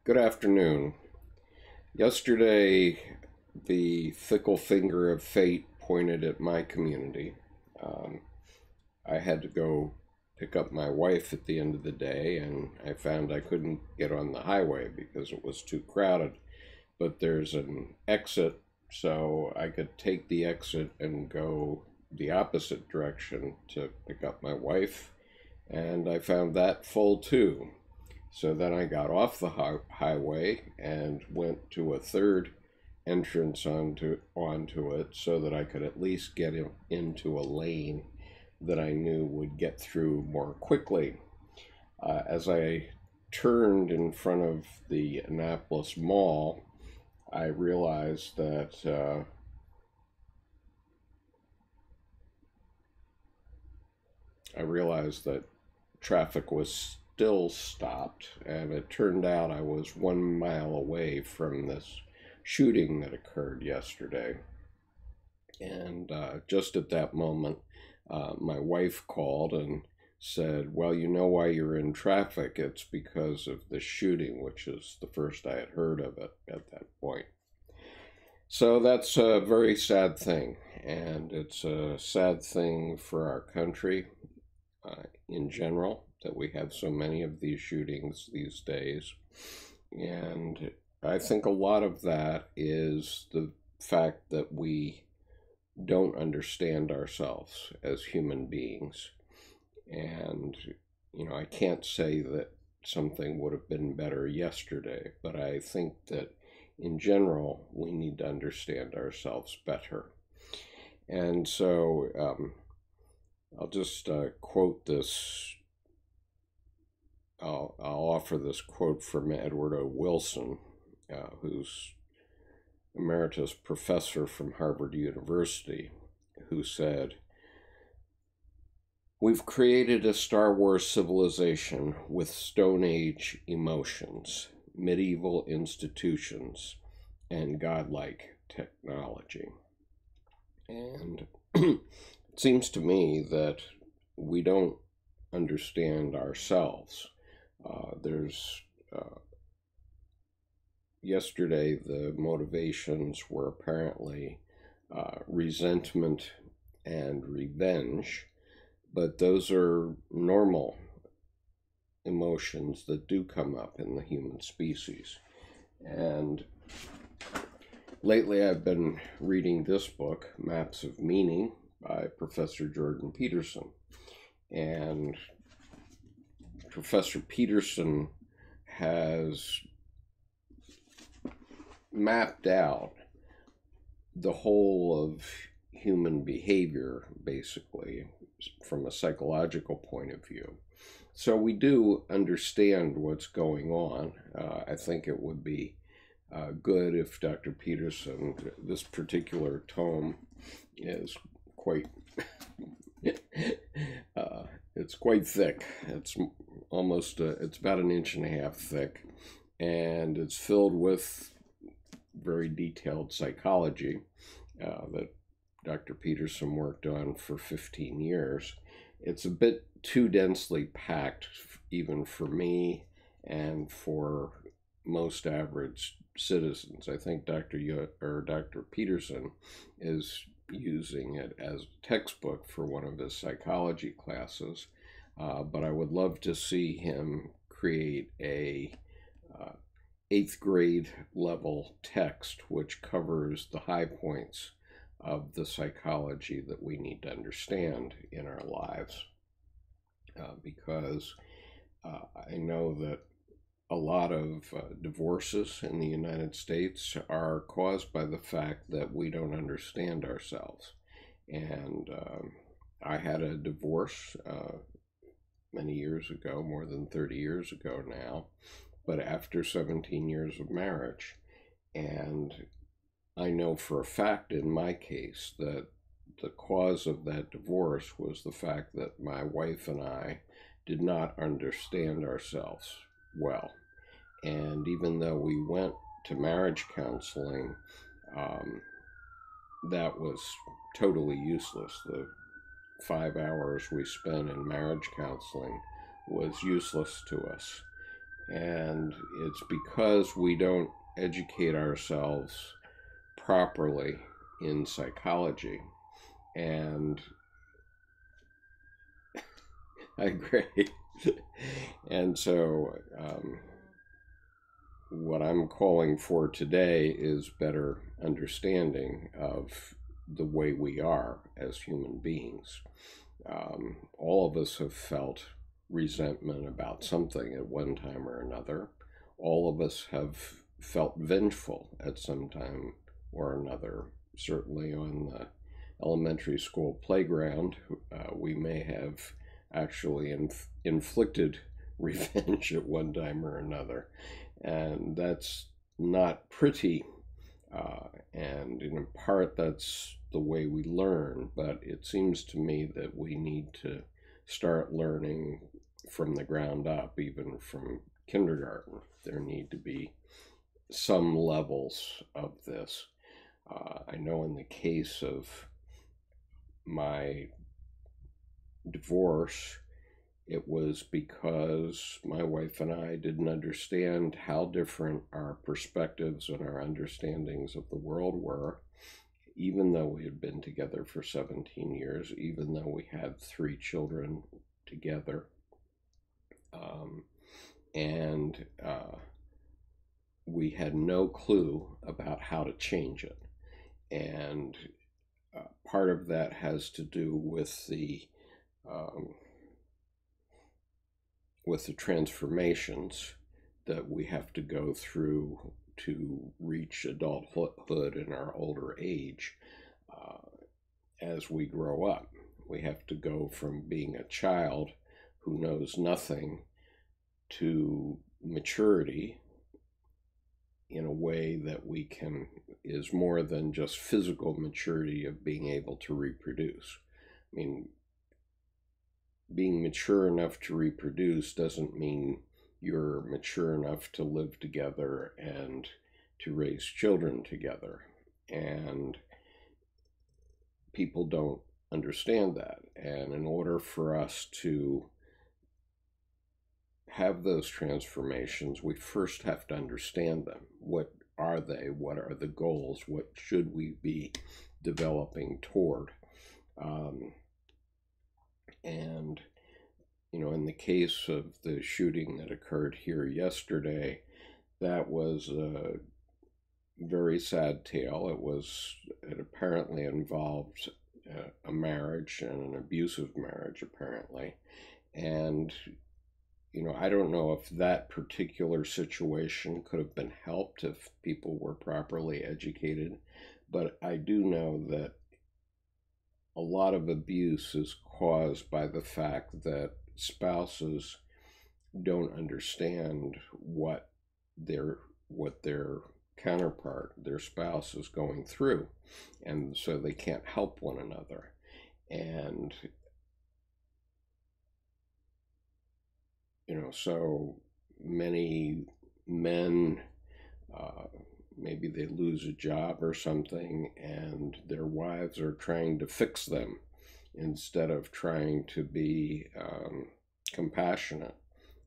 Good afternoon. Yesterday, the fickle finger of fate pointed at my community. I had to go pick up my wife at the end of the day, and I found I couldn't get on the highway because it was too crowded. But there's an exit, so I could take the exit and go the opposite direction to pick up my wife, and I found that full too. So then I got off the highway and went to a third entrance onto it so that I could at least get into a lane that I knew would get through more quickly. As I turned in front of the Annapolis Mall, I realized that traffic was still stopped, and it turned out I was 1 mile away from this shooting that occurred yesterday. And just at that moment, my wife called and said, "Well, you know why you're in traffic? It's because of the shooting," which is the first I had heard of it at that point. So that's a very sad thing, and it's a sad thing for our country in general, that we have so many of these shootings these days. And I think a lot of that is the fact that we don't understand ourselves as human beings. And, I can't say that something would have been better yesterday, but I think that in general, we need to understand ourselves better. And so I'll just quote this. I'll offer this quote from Edward O. Wilson, who's Emeritus Professor from Harvard University, who said, "We've created a Star Wars civilization with Stone Age emotions, medieval institutions, and godlike technology." And it seems to me that we don't understand ourselves. Yesterday, the motivations were apparently resentment and revenge, but those are normal emotions that do come up in the human species. And lately I've been reading this book, Maps of Meaning, by Professor Jordan Peterson. And Professor Peterson has mapped out the whole of human behavior, basically, from a psychological point of view. So we do understand what's going on. I think it would be good if Dr. Peterson, this particular tome is quite it's quite thick. It's it's about 1.5 inches thick, and it's filled with very detailed psychology that Dr. Peterson worked on for 15 years. It's a bit too densely packed, even for me and for most average citizens. I think Dr. Peterson is using it as a textbook for one of his psychology classes, but I would love to see him create a 8th grade level text which covers the high points of the psychology that we need to understand in our lives, because I know that a lot of divorces in the United States are caused by the fact that we don't understand ourselves. And I had a divorce many years ago, more than 30 years ago now, but after 17 years of marriage. And I know for a fact in my case that the cause of that divorce was the fact that my wife and I did not understand ourselves well. And even though we went to marriage counseling, that was totally useless. The 5 hours we spent in marriage counseling was useless to us. And it's because we don't educate ourselves properly in psychology. And I agree. And so what I'm calling for today is better understanding of the way we are as human beings. All of us have felt resentment about something at one time or another. All of us have felt vengeful at some time or another. Certainly on the elementary school playground, we may have actually inflicted revenge at one time or another. And that's not pretty. And in part, that's the way we learn. But it seems to me that we need to start learning from the ground up, even from kindergarten. There need to be some levels of this. I know in the case of my divorce, it was because my wife and I didn't understand how different our perspectives and our understandings of the world were, even though we had been together for 17 years, even though we had 3 children together. And we had no clue about how to change it. And part of that has to do with the transformations that we have to go through to reach adulthood in our older age. As we grow up, we have to go from being a child who knows nothing to maturity in a way that is more than just physical maturity of being able to reproduce. I mean, being mature enough to reproduce doesn't mean you're mature enough to live together and to raise children together. And people don't understand that. And in order for us to have those transformations, we first have to understand them. What are they? What are the goals? What should we be developing toward? And, in the case of the shooting that occurred here yesterday, that was a very sad tale. It apparently involved a marriage, and an abusive marriage, apparently. And I don't know if that particular situation could have been helped if people were properly educated, but I do know that a lot of abuse is caused by the fact that spouses don't understand what their counterpart, their spouse, is going through, and so they can't help one another. And so many men, maybe they lose a job or something, and their wives are trying to fix them instead of trying to be compassionate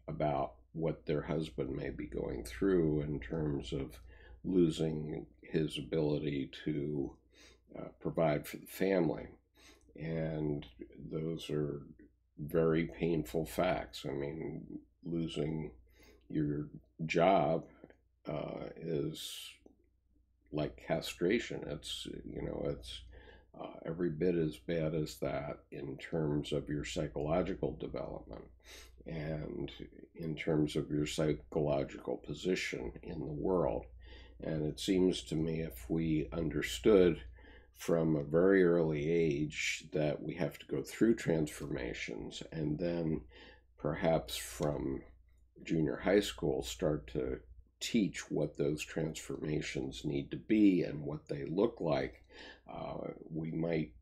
about what their husband may be going through in terms of losing his ability to provide for the family. And those are very painful facts. I mean, losing your job is like castration. It's every bit as bad as that in terms of your psychological development and in terms of your psychological position in the world. And it seems to me, if we understood from a very early age that we have to go through transformations, and then perhaps from junior high school start to teach what those transformations need to be and what they look like, we might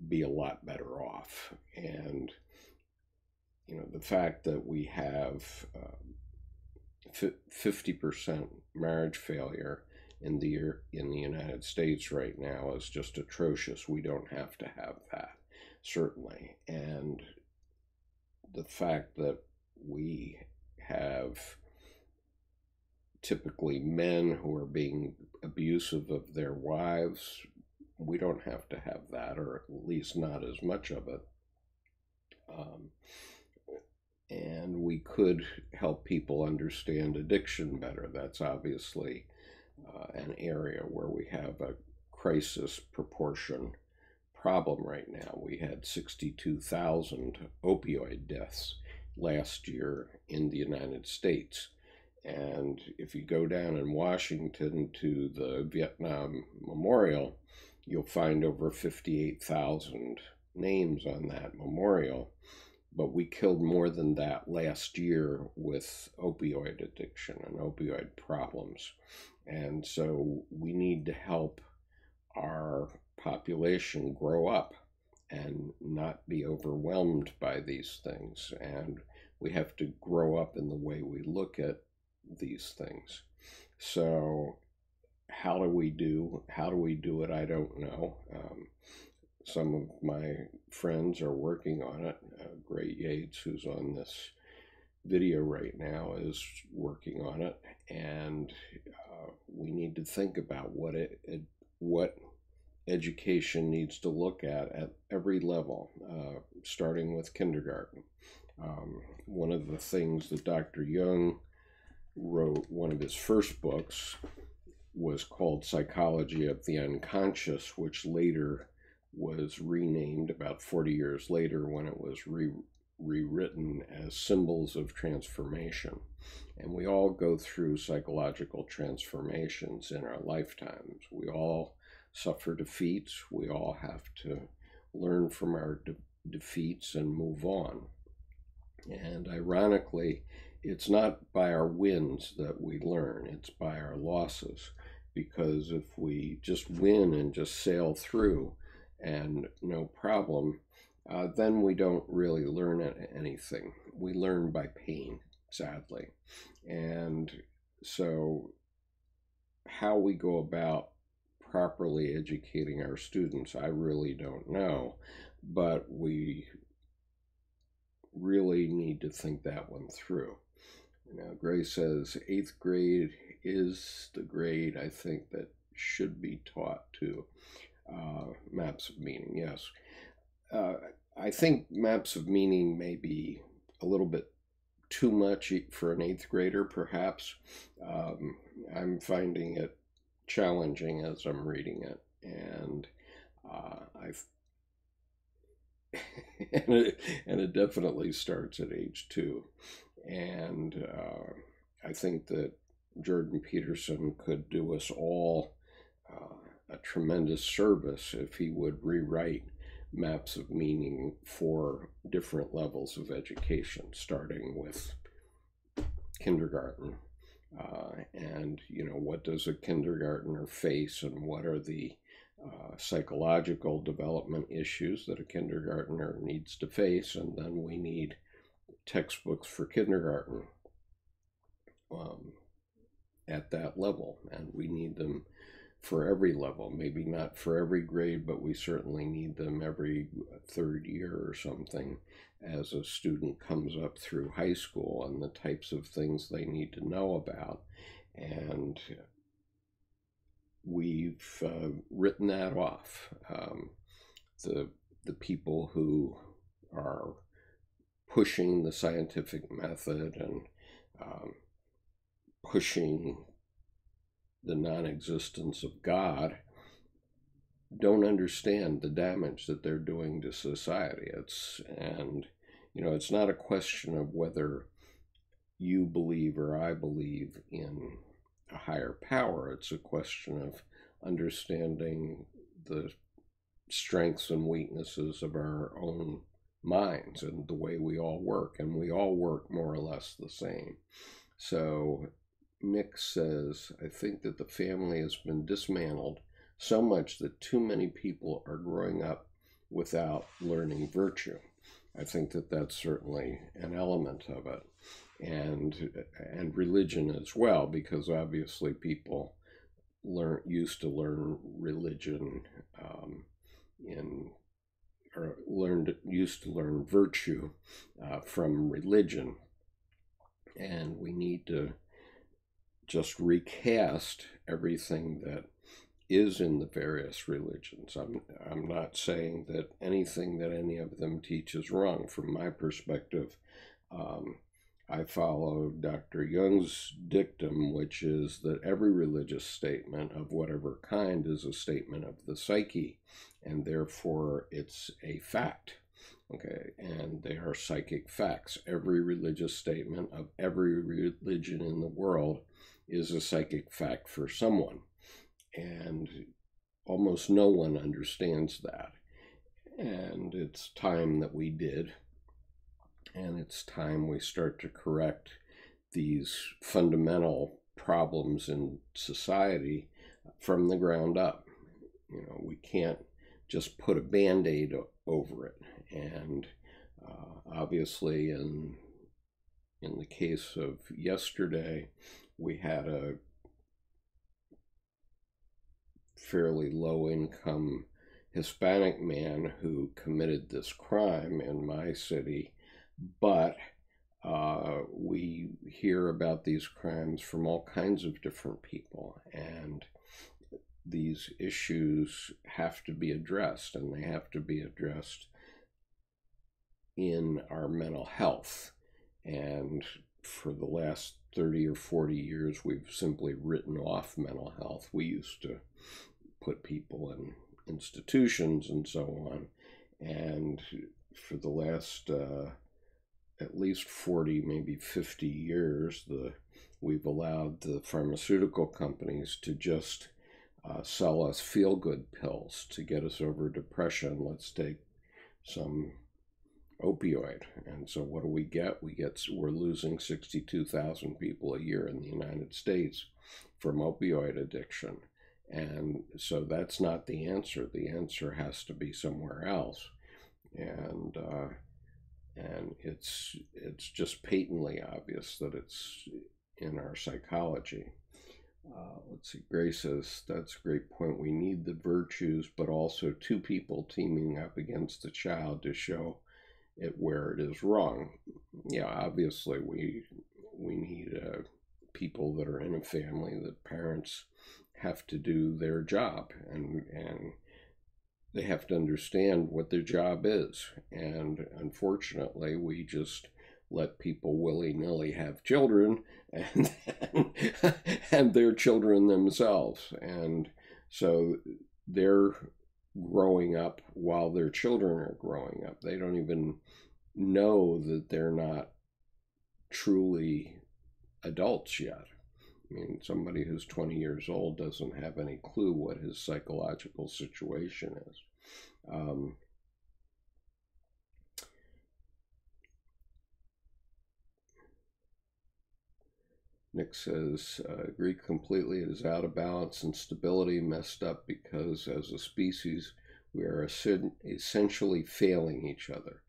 be a lot better off. And the fact that we have 50% marriage failure in the United States right now is just atrocious. We don't have to have that, certainly. And the fact that we have typically men who are being abusive of their wives. We don't have to have that, or at least not as much of it. And we could help people understand addiction better. That's obviously an area where we have a crisis proportion problem right now. We had 62,000 opioid deaths last year in the United States. And if you go down in Washington to the Vietnam Memorial, you'll find over 58,000 names on that memorial. But we killed more than that last year with opioid addiction and opioid problems. And so we need to help our population grow up and not be overwhelmed by these things. And we have to grow up in the way we look at these things. So how do we do it? I don't know. Some of my friends are working on it. Gray Yates, who's on this video right now, is working on it, and we need to think about what education needs to look at every level, starting with kindergarten. One of the things that Dr. Jung wrote, one of his first books, was called Psychology of the Unconscious, which later was renamed about 40 years later when it was rewritten as Symbols of Transformation. And we all go through psychological transformations in our lifetimes. We all suffer defeats. We all have to learn from our defeats and move on. And ironically, it's not by our wins that we learn, it's by our losses. Because if we just win and just sail through and no problem, then we don't really learn anything. We learn by pain, sadly. And so how we go about properly educating our students, I really don't know. But we really need to think that one through. Now, Gray says 8th grade is the grade, I think, that should be taught to maps of meaning, yes. I think maps of meaning may be a little bit too much for an 8th grader, perhaps. I'm finding it challenging as I'm reading it, and and it definitely starts at age 2. And I think that Jordan Peterson could do us all a tremendous service if he would rewrite maps of meaning for different levels of education, starting with kindergarten. And, what does a kindergartner face, and what are the psychological development issues that a kindergartner needs to face? And then we need textbooks for kindergarten at that level, and we need them for every level. Maybe not for every grade, but we certainly need them every 3rd year or something as a student comes up through high school, and the types of things they need to know about. And we've written that off. The people who are pushing the scientific method and pushing the non-existence of God don't understand the damage that they're doing to society. It's not a question of whether you believe or I believe in a higher power. It's a question of understanding the strengths and weaknesses of our own minds and the way we all work, and we all work more or less the same. So Mick says, I think that the family has been dismantled so much that too many people are growing up without learning virtue. I think that that's certainly an element of it, and religion as well, because obviously people used to learn religion used to learn virtue from religion, and we need to just recast everything that is in the various religions. I'm not saying that anything that any of them teach is wrong. From my perspective, I follow Dr. Jung's dictum, which is that every religious statement of whatever kind is a statement of the psyche, and therefore it's a fact. Okay, and they are psychic facts. Every religious statement of every religion in the world is a psychic fact for someone. And almost no one understands that. And it's time that we did. And it's time we start to correct these fundamental problems in society from the ground up. You know, we can't just put a Band-Aid over it. And obviously, in the case of yesterday, we had a fairly low-income Hispanic man who committed this crime in my city, but we hear about these crimes from all kinds of different people, and these issues have to be addressed, and they have to be addressed in our mental health. And for the last 30 or 40 years, we've simply written off mental health. We used to put people in institutions and so on. And for the last at least 40, maybe 50 years, we've allowed the pharmaceutical companies to just sell us feel-good pills to get us over depression. Let's take some opioid. And so what do we get? We're losing 62,000 people a year in the United States from opioid addiction. And so that's not the answer. The answer has to be somewhere else. And it's just patently obvious that it's in our psychology. Let's see, Gray says, that's a great point. We need the virtues, but also two people teaming up against the child to show it where it is wrong. Yeah, obviously we need people that are in a family, that parents have to do their job, and they have to understand what their job is. And unfortunately, we just let people willy-nilly have children and their children themselves. And so they're growing up while their children are growing up. They don't even know that they're not truly adults yet. I mean, somebody who's 20 years old doesn't have any clue what his psychological situation is. Nick says, agree completely. It is out of balance and stability messed up because as a species, we are essentially failing each other.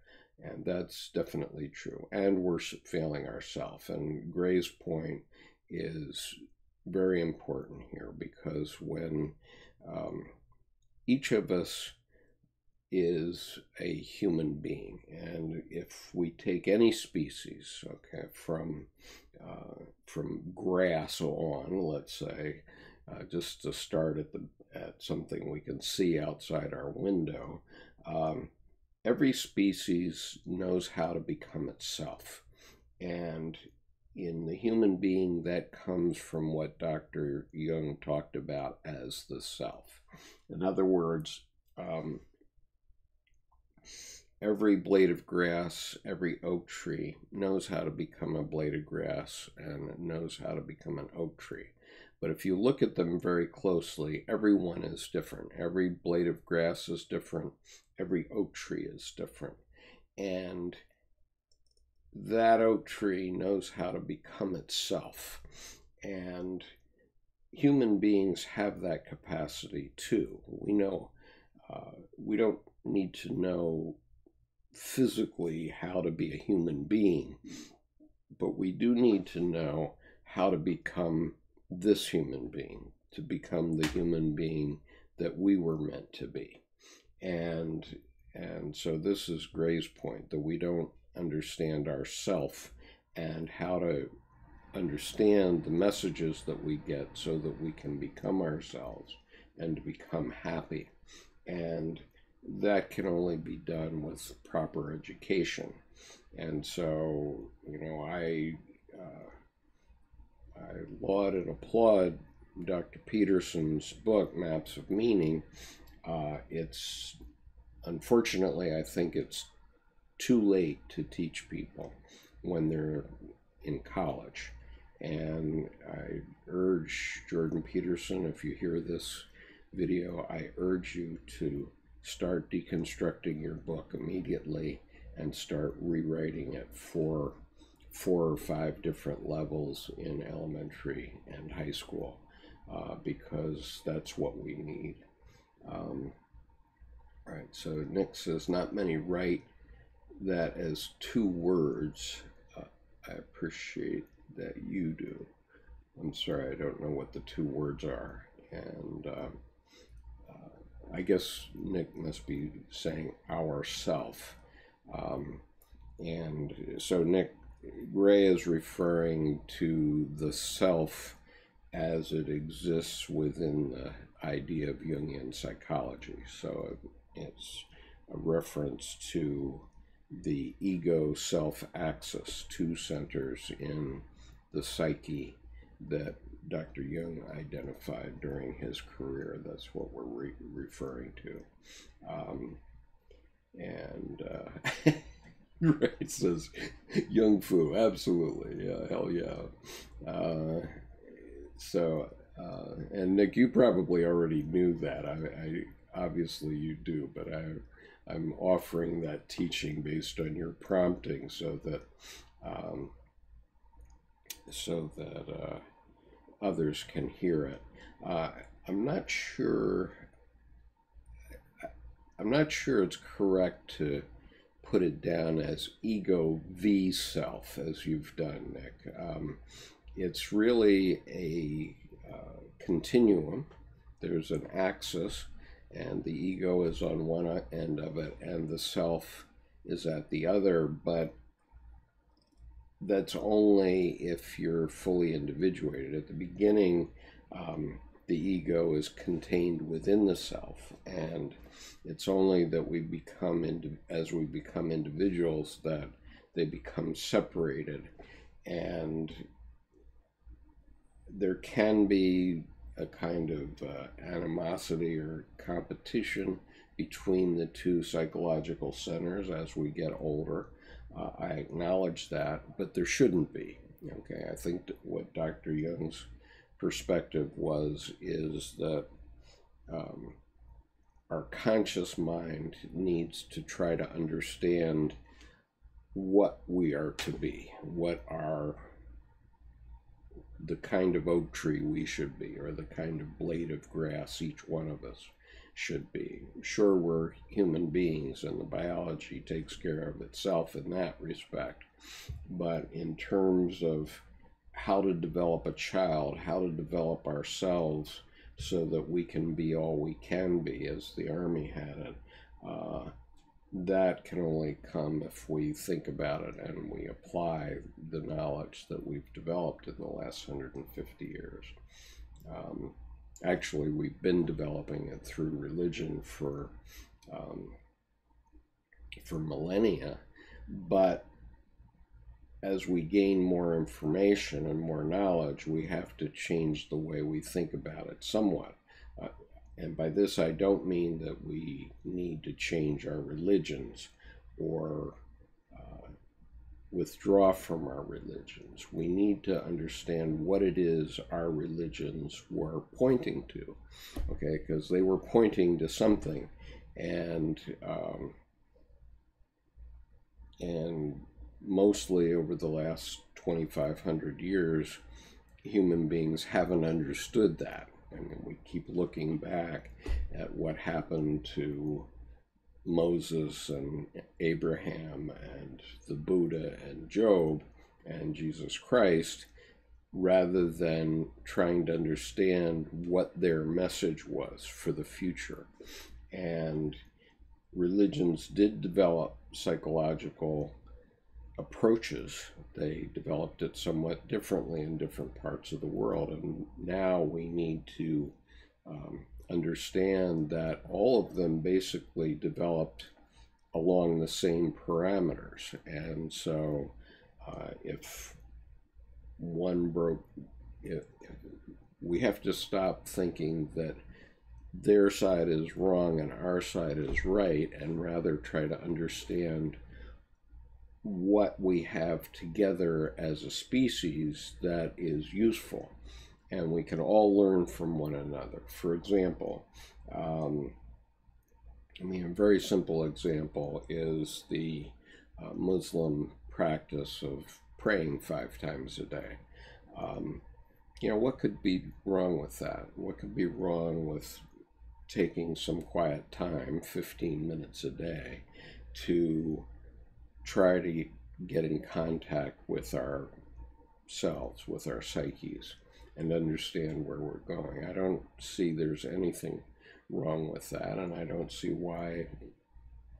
And that's definitely true. And we're failing ourselves. And Gray's point is very important here, because when each of us is a human being, and if we take any species, okay, from grass on, let's say, just to start at something we can see outside our window, every species knows how to become itself. And in the human being, that comes from what Dr. Jung talked about as the self. In other words, every blade of grass, every oak tree knows how to become a blade of grass and knows how to become an oak tree. But if you look at them very closely, every one is different. Every blade of grass is different. Every oak tree is different. And that oak tree knows how to become itself. And human beings have that capacity too. We know, we don't need to know physically how to be a human being, but we do need to know how to become this human being, to become the human being that we were meant to be. And so this is Gray's point, that we don't understand ourself and how to understand the messages that we get so that we can become ourselves and become happy. And that can only be done with proper education. And so, I laud and applaud Dr. Peterson's book, Maps of Meaning. It's unfortunately, I think it's too late to teach people when they're in college. And I urge Jordan Peterson, if you hear this video, I urge you to start deconstructing your book immediately and start rewriting it for 4 or 5 different levels in elementary and high school, because that's what we need. Right, so Nick says, not many write that as 2 words. I appreciate that you do. I'm sorry, I don't know what the 2 words are. And I guess Nick must be saying ourself. And so Nick Gray is referring to the self as it exists within the idea of Jungian psychology. So it's a reference to the ego-self axis, 2 centers in the psyche that Dr. Jung identified during his career. That's what we're referring to. Right, says Jung Fu, absolutely, yeah, hell yeah. And Nick, you probably already knew that. I obviously you do, but I'm offering that teaching based on your prompting so that others can hear it. I'm not sure it's correct to put it down as ego v self, as you've done, Nick. It's really a continuum. There's an axis, and the ego is on one end of it, and the self is at the other, but that's only if you're fully individuated. At the beginning, the ego is contained within the self, and it's only that we become, as we become individuals, that they become separated, and there can be a kind of animosity or competition between the 2 psychological centers as we get older. I acknowledge that, but there shouldn't be. Okay, I think that what Dr. Jung's perspective is that our conscious mind needs to try to understand what we are to be, what are the kind of oak tree we should be, or the kind of blade of grass each one of us should be. Sure, we're human beings, and the biology takes care of itself in that respect. But in terms of how to develop a child, how to develop ourselves so that we can be all we can be, as the Army had it, that can only come if we think about it and we apply the knowledge that we've developed in the last 150 years. Actually, we've been developing it through religion for millennia, but as we gain more information and more knowledge, we have to change the way we think about it somewhat. And by this, I don't mean that we need to change our religions or withdraw from our religions. We need to understand what it is our religions were pointing to, okay? Because they were pointing to something, and mostly over the last 2,500 years, human beings haven't understood that. I mean, we keep looking back at what happened to Moses and Abraham and the Buddha and Job and Jesus Christ, rather than trying to understand what their message was for the future. And religions did develop psychological approaches. They developed it somewhat differently in different parts of the world, and now we need to understand that all of them basically developed along the same parameters. And so if one broke, if we have to stop thinking that their side is wrong and our side is right, and rather try to understand what we have together as a species that is useful, and we can all learn from one another. For example, a very simple example is the Muslim practice of praying 5 times a day. What could be wrong with that? What could be wrong with taking some quiet time, 15 minutes a day, to try to get in contact with ourselves, with our psyches, and understand where we're going? I don't see there's anything wrong with that, and I don't see why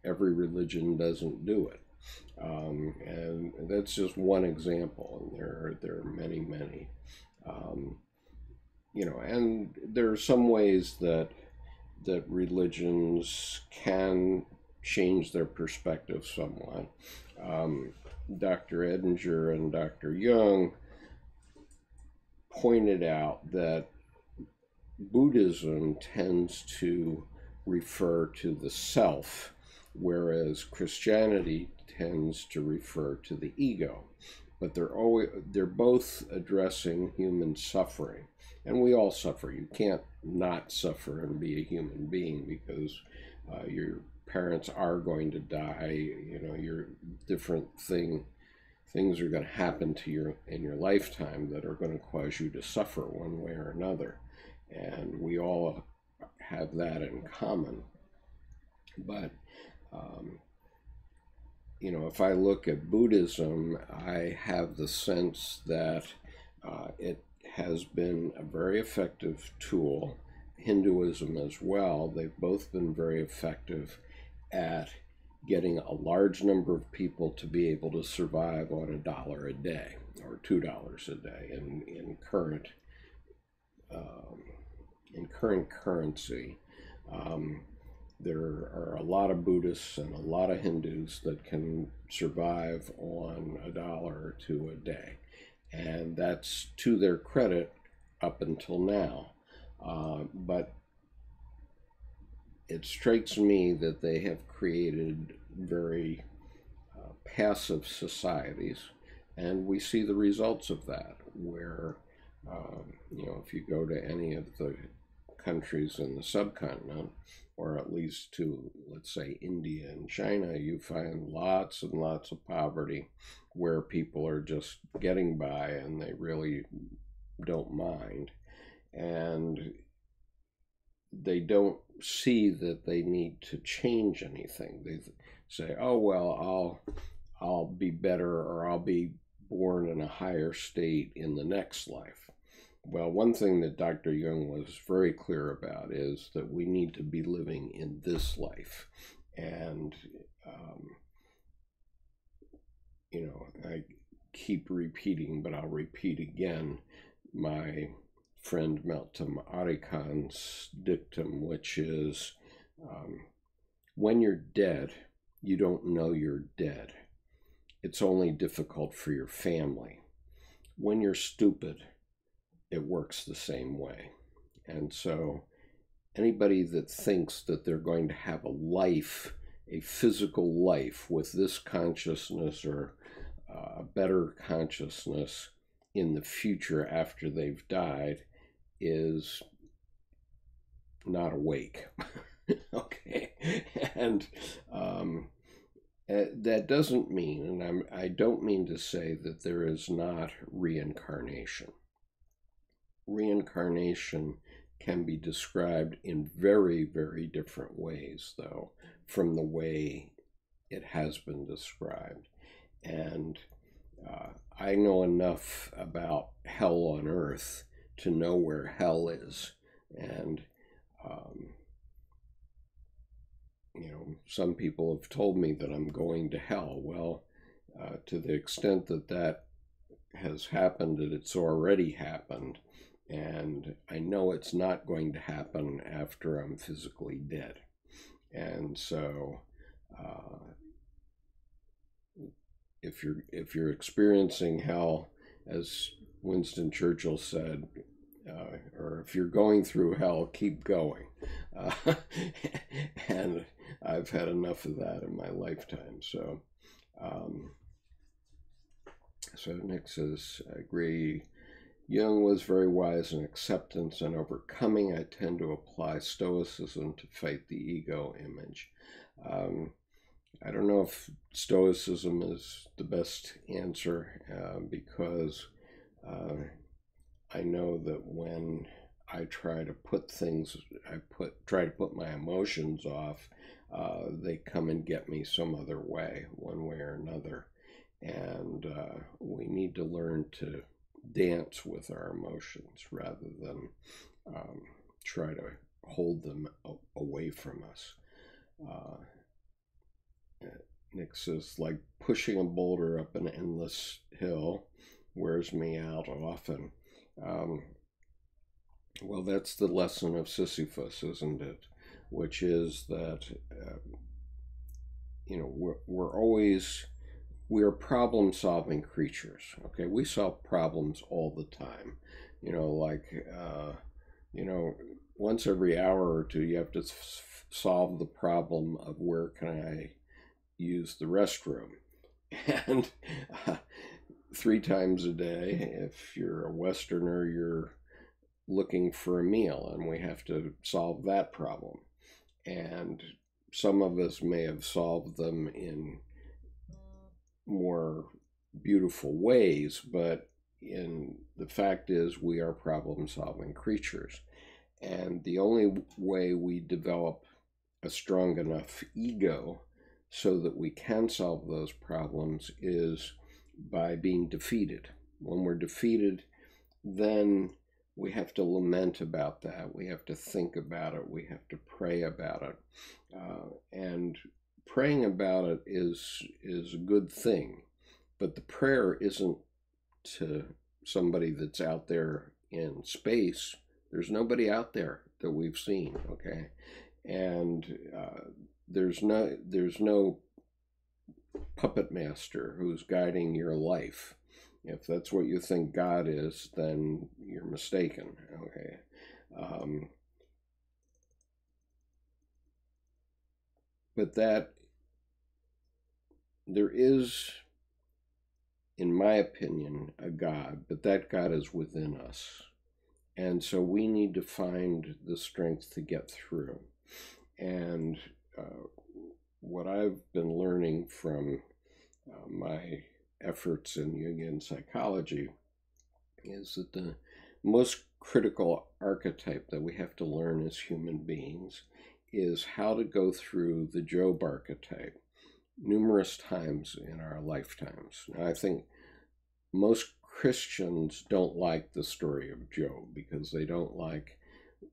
every religion doesn't do it. And that's just one example, and there are many, many. And there are some ways that religions can change their perspective somewhat. Dr. Edinger and Dr. Jung pointed out that Buddhism tends to refer to the self, whereas Christianity tends to refer to the ego. But they're both addressing human suffering, and we all suffer. You can't not suffer and be a human being, because your parents are going to die. Your different things are going to happen to you in your lifetime that are going to cause you to suffer one way or another, and we all have that in common. But if I look at Buddhism, I have the sense that it has been a very effective tool. Hinduism as well. They've both been very effective at getting a large number of people to be able to survive on $1 a day or $2 a day in current currency. There are a lot of Buddhists and a lot of Hindus that can survive on $1 or $2 a day, and that's to their credit up until now. But it strikes me that they have created very passive societies, and we see the results of that, where if you go to any of the countries in the subcontinent, or at least to, let's say, India and China, you find lots and lots of poverty, where people are just getting by and they really don't mind, and they don't see that they need to change anything. They say, oh, well, I'll be better, or I'll be born in a higher state in the next life. Well, one thing that Dr. Jung was very clear about is that we need to be living in this life. And, I keep repeating, but I'll repeat again, my friend Meltem Arikhan's dictum, which is, when you're dead, you don't know you're dead. It's only difficult for your family. When you're stupid, it works the same way. And so anybody that thinks that they're going to have a life, a physical life with this consciousness or a better consciousness in the future after they've died is not awake. Okay. And that doesn't mean, and I don't mean to say that there is not reincarnation. Reincarnation can be described in very, very different ways, though, from the way it has been described. And I know enough about hell on earth to know where hell is. And, some people have told me that I'm going to hell. Well, To the extent that that has happened, that it's already happened, and I know it's not going to happen after I'm physically dead. And so if you're experiencing hell, as Winston Churchill said, or if you're going through hell, keep going. And I've had enough of that in my lifetime. So next is, I agree. Jung was very wise in acceptance and overcoming. I tend to apply Stoicism to fight the ego image. I don't know if Stoicism is the best answer because I know that when I try to put things, try to put my emotions off, they come and get me some other way, one way or another. And we need to learn to dance with our emotions rather than try to hold them away from us. Nick says, like pushing a boulder up an endless hill wears me out often. Well, that's the lesson of Sisyphus, isn't it? Which is that, we are problem-solving creatures, okay? We solve problems all the time. Once every hour or two, you have to solve the problem of where can I use the restroom. And 3 times a day, if you're a Westerner, you're looking for a meal, and we have to solve that problem. And some of us may have solved them in more beautiful ways, but the fact is we are problem-solving creatures. And the only way we develop a strong enough ego so that we can solve those problems is by being defeated. When we're defeated, then we have to lament about that. We have to think about it. We have to pray about it. And praying about it is a good thing, but the prayer isn't to somebody that's out there in space. There's nobody out there that we've seen, okay? And there's no puppet master who's guiding your life. If that's what you think God is, then you're mistaken, okay? But that there is, in my opinion, a God, but that God is within us. And so we need to find the strength to get through. And what I've been learning from my efforts in Jungian psychology is that the most critical archetype that we have to learn as human beings is how to go through the Job archetype numerous times in our lifetimes. Now, I think most Christians don't like the story of Job because they don't like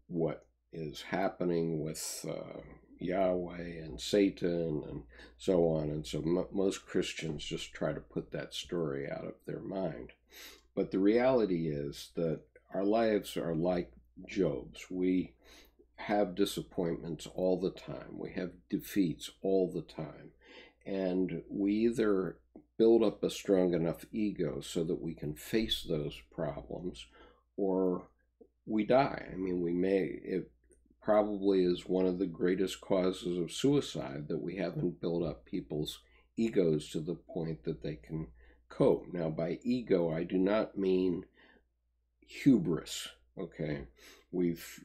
what is happening with Yahweh and Satan and so on. And so most Christians just try to put that story out of their mind. But the reality is that our lives are like Job's. We have disappointments all the time. We have defeats all the time. And we either build up a strong enough ego so that we can face those problems, or we die. I mean, it probably is one of the greatest causes of suicide that we haven't built up people's egos to the point that they can cope. Now, by ego, I do not mean hubris, okay? We've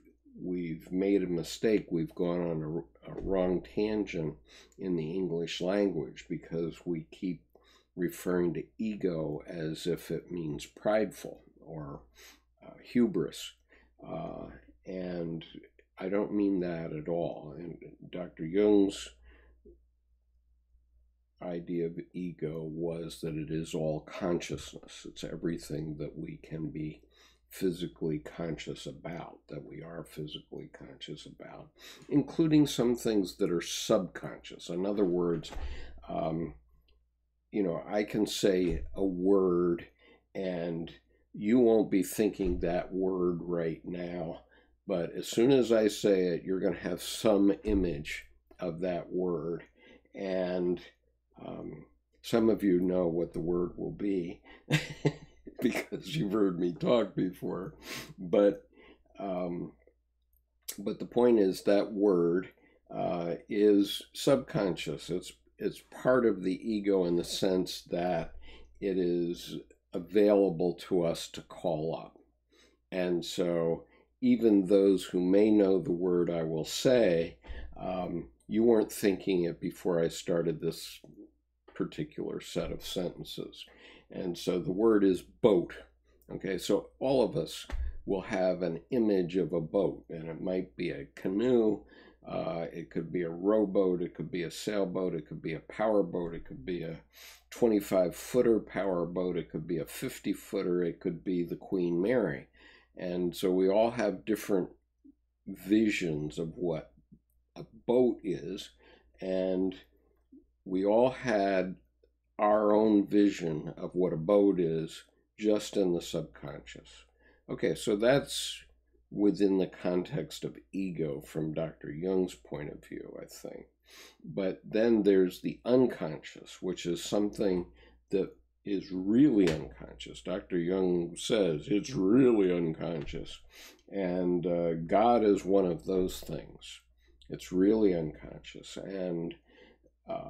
made a mistake. We've gone on a wrong tangent in the English language because we keep referring to ego as if it means prideful or hubris. And I don't mean that at all. And Dr. Jung's idea of ego was that it is all consciousness. It's everything that we can be physically conscious about, that we are physically conscious about, including some things that are subconscious. In other words, I can say a word and you won't be thinking that word right now, but as soon as I say it, you're going to have some image of that word. And some of you know what the word will be because you've heard me talk before. But the point is that word is subconscious. It's part of the ego in the sense that it is available to us to call up. And so even those who may know the word I will say, you weren't thinking it before I started this particular set of sentences. And so the word is boat. Okay, so all of us will have an image of a boat, and it might be a canoe, it could be a rowboat, it could be a sailboat, it could be a power boat, it could be a 25-footer power boat, it could be a 50-footer, it could be the Queen Mary. And so we all have different visions of what a boat is, and we all had our own vision of what a boat is just in the subconscious. Okay, so that's within the context of ego from Dr. Jung's point of view, I think. But then there's the unconscious, which is something that is really unconscious. Dr. Jung says it's really unconscious. And God is one of those things. It's really unconscious. And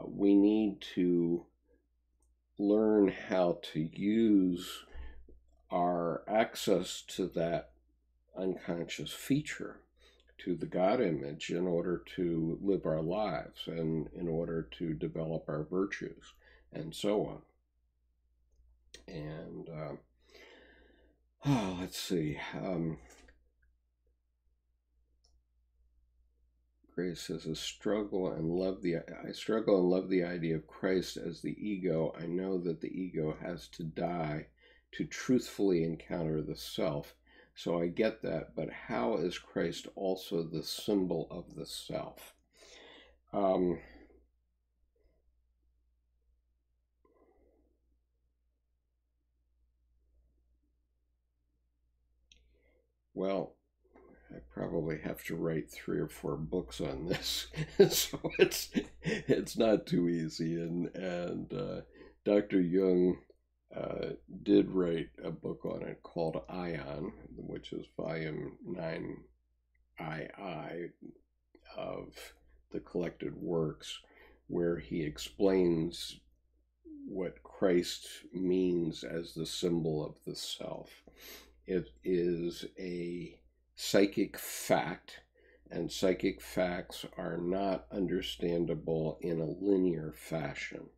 we need to learn how to use our access to that unconscious feature, to the God image, in order to live our lives and in order to develop our virtues and so on. And let's see. Grace says, I struggle and love the idea of Christ as the ego. I know that the ego has to die to truthfully encounter the self. So I get that, but how is Christ also the symbol of the self? Well, I probably have to write 3 or 4 books on this, so it's not too easy. And Dr. Jung did write a book on it called Ion, which is volume 9II of the collected works, where he explains what Christ means as the symbol of the self. It is a psychic fact, and psychic facts are not understandable in a linear fashion.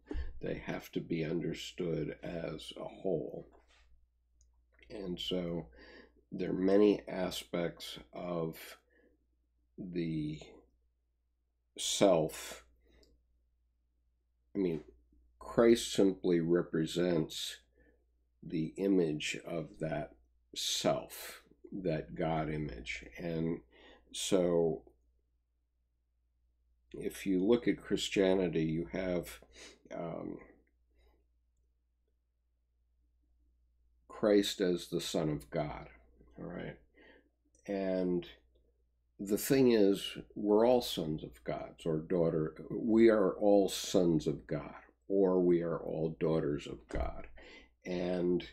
They have to be understood as a whole. And so there are many aspects of the self. I mean, Christ simply represents the image of that self, that God image. And so if you look at Christianity, you have Christ as the Son of God, all right? And the thing is, we're all sons of God, or daughter. We are all sons of God, or we are all daughters of God. And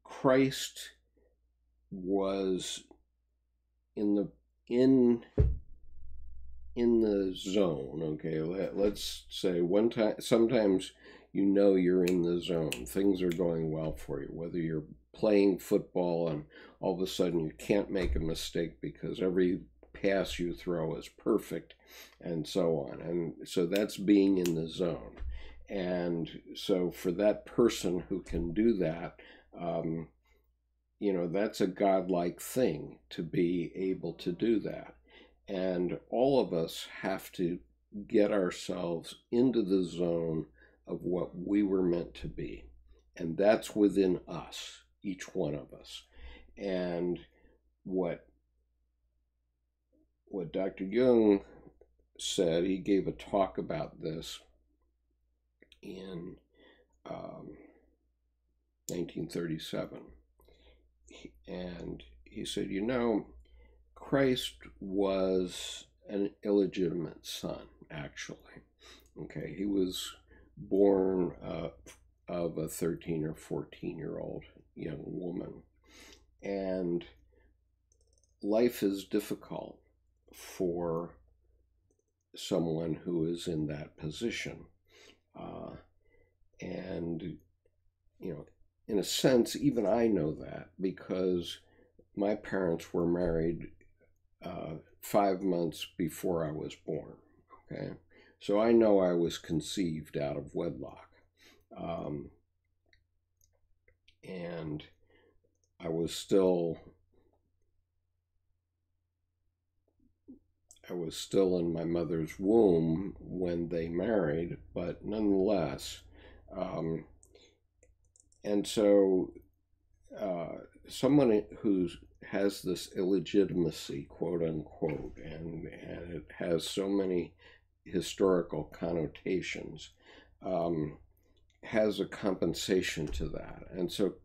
Christ was in the zone. Okay, let's say sometimes you're in the zone, things are going well for you, whether you're playing football and all of a sudden you can't make a mistake because every pass you throw is perfect, and so on. And so that's being in the zone. And so for that person who can do that, that's a godlike thing, to be able to do that. And all of us have to get ourselves into the zone of what we were meant to be. And that's within us, each one of us. And what Dr. Jung said, he gave a talk about this in 1937. And he said, you know, Christ was an illegitimate son, actually. Okay, he was born of a 13 or 14-year-old young woman. And life is difficult for someone who is in that position. And, you know, in a sense, even I know that because my parents were married 5 months before I was born. Okay, so I know I was conceived out of wedlock. And I was still in my mother's womb when they married, but nonetheless, and so someone who has this illegitimacy, quote unquote, and it has so many historical connotations, has a compensation to that. And so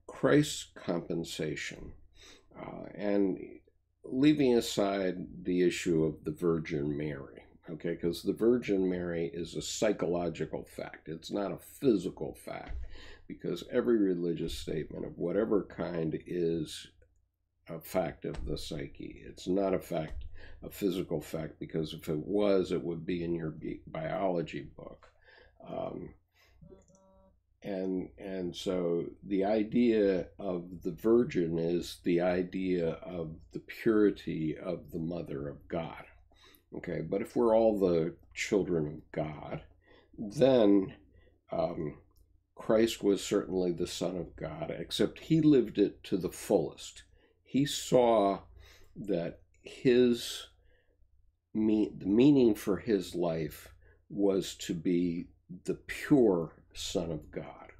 Christ's compensation, and leaving aside the issue of the Virgin Mary, okay, because the Virgin Mary is a psychological fact. It's not a physical fact, because every religious statement of whatever kind is a fact of the psyche. It's not a fact, a physical fact, because if it was, it would be in your biology book. And so the idea of the Virgin is the idea of the purity of the Mother of God. Okay, but if we're all the children of God, then Christ was certainly the Son of God, except he lived it to the fullest. He saw that the meaning for his life was to be the pure Son of God.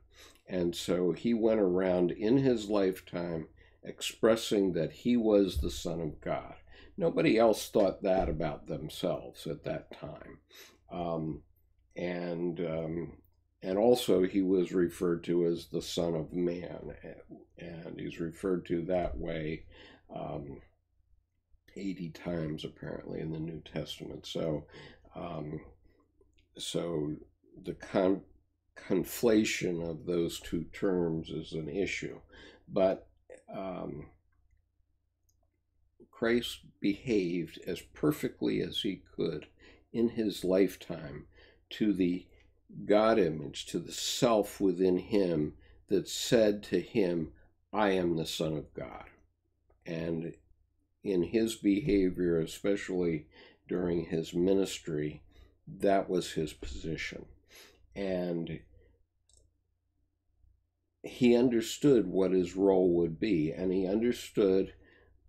And so he went around in his lifetime expressing that he was the Son of God. Nobody else thought that about themselves at that time. And also he was referred to as the Son of Man, and he's referred to that way 80 times apparently in the New Testament. So the conflation of those two terms is an issue. But Christ behaved as perfectly as he could in his lifetime to the God image, to the self within him that said to him, I am the Son of God. And in his behavior, especially during his ministry, that was his position. And he understood what his role would be, and he understood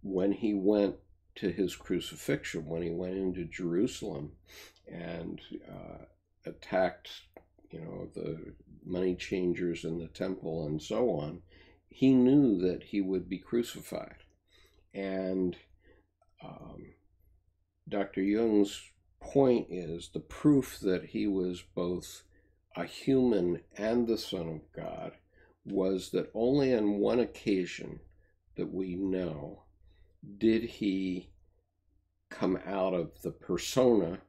when he went to his crucifixion, when he went into Jerusalem and attacked, the money changers in the temple and so on, he knew that he would be crucified. And Dr. Jung's point is the proof that he was both a human and the Son of God was that only on one occasion that we know did he come out of the persona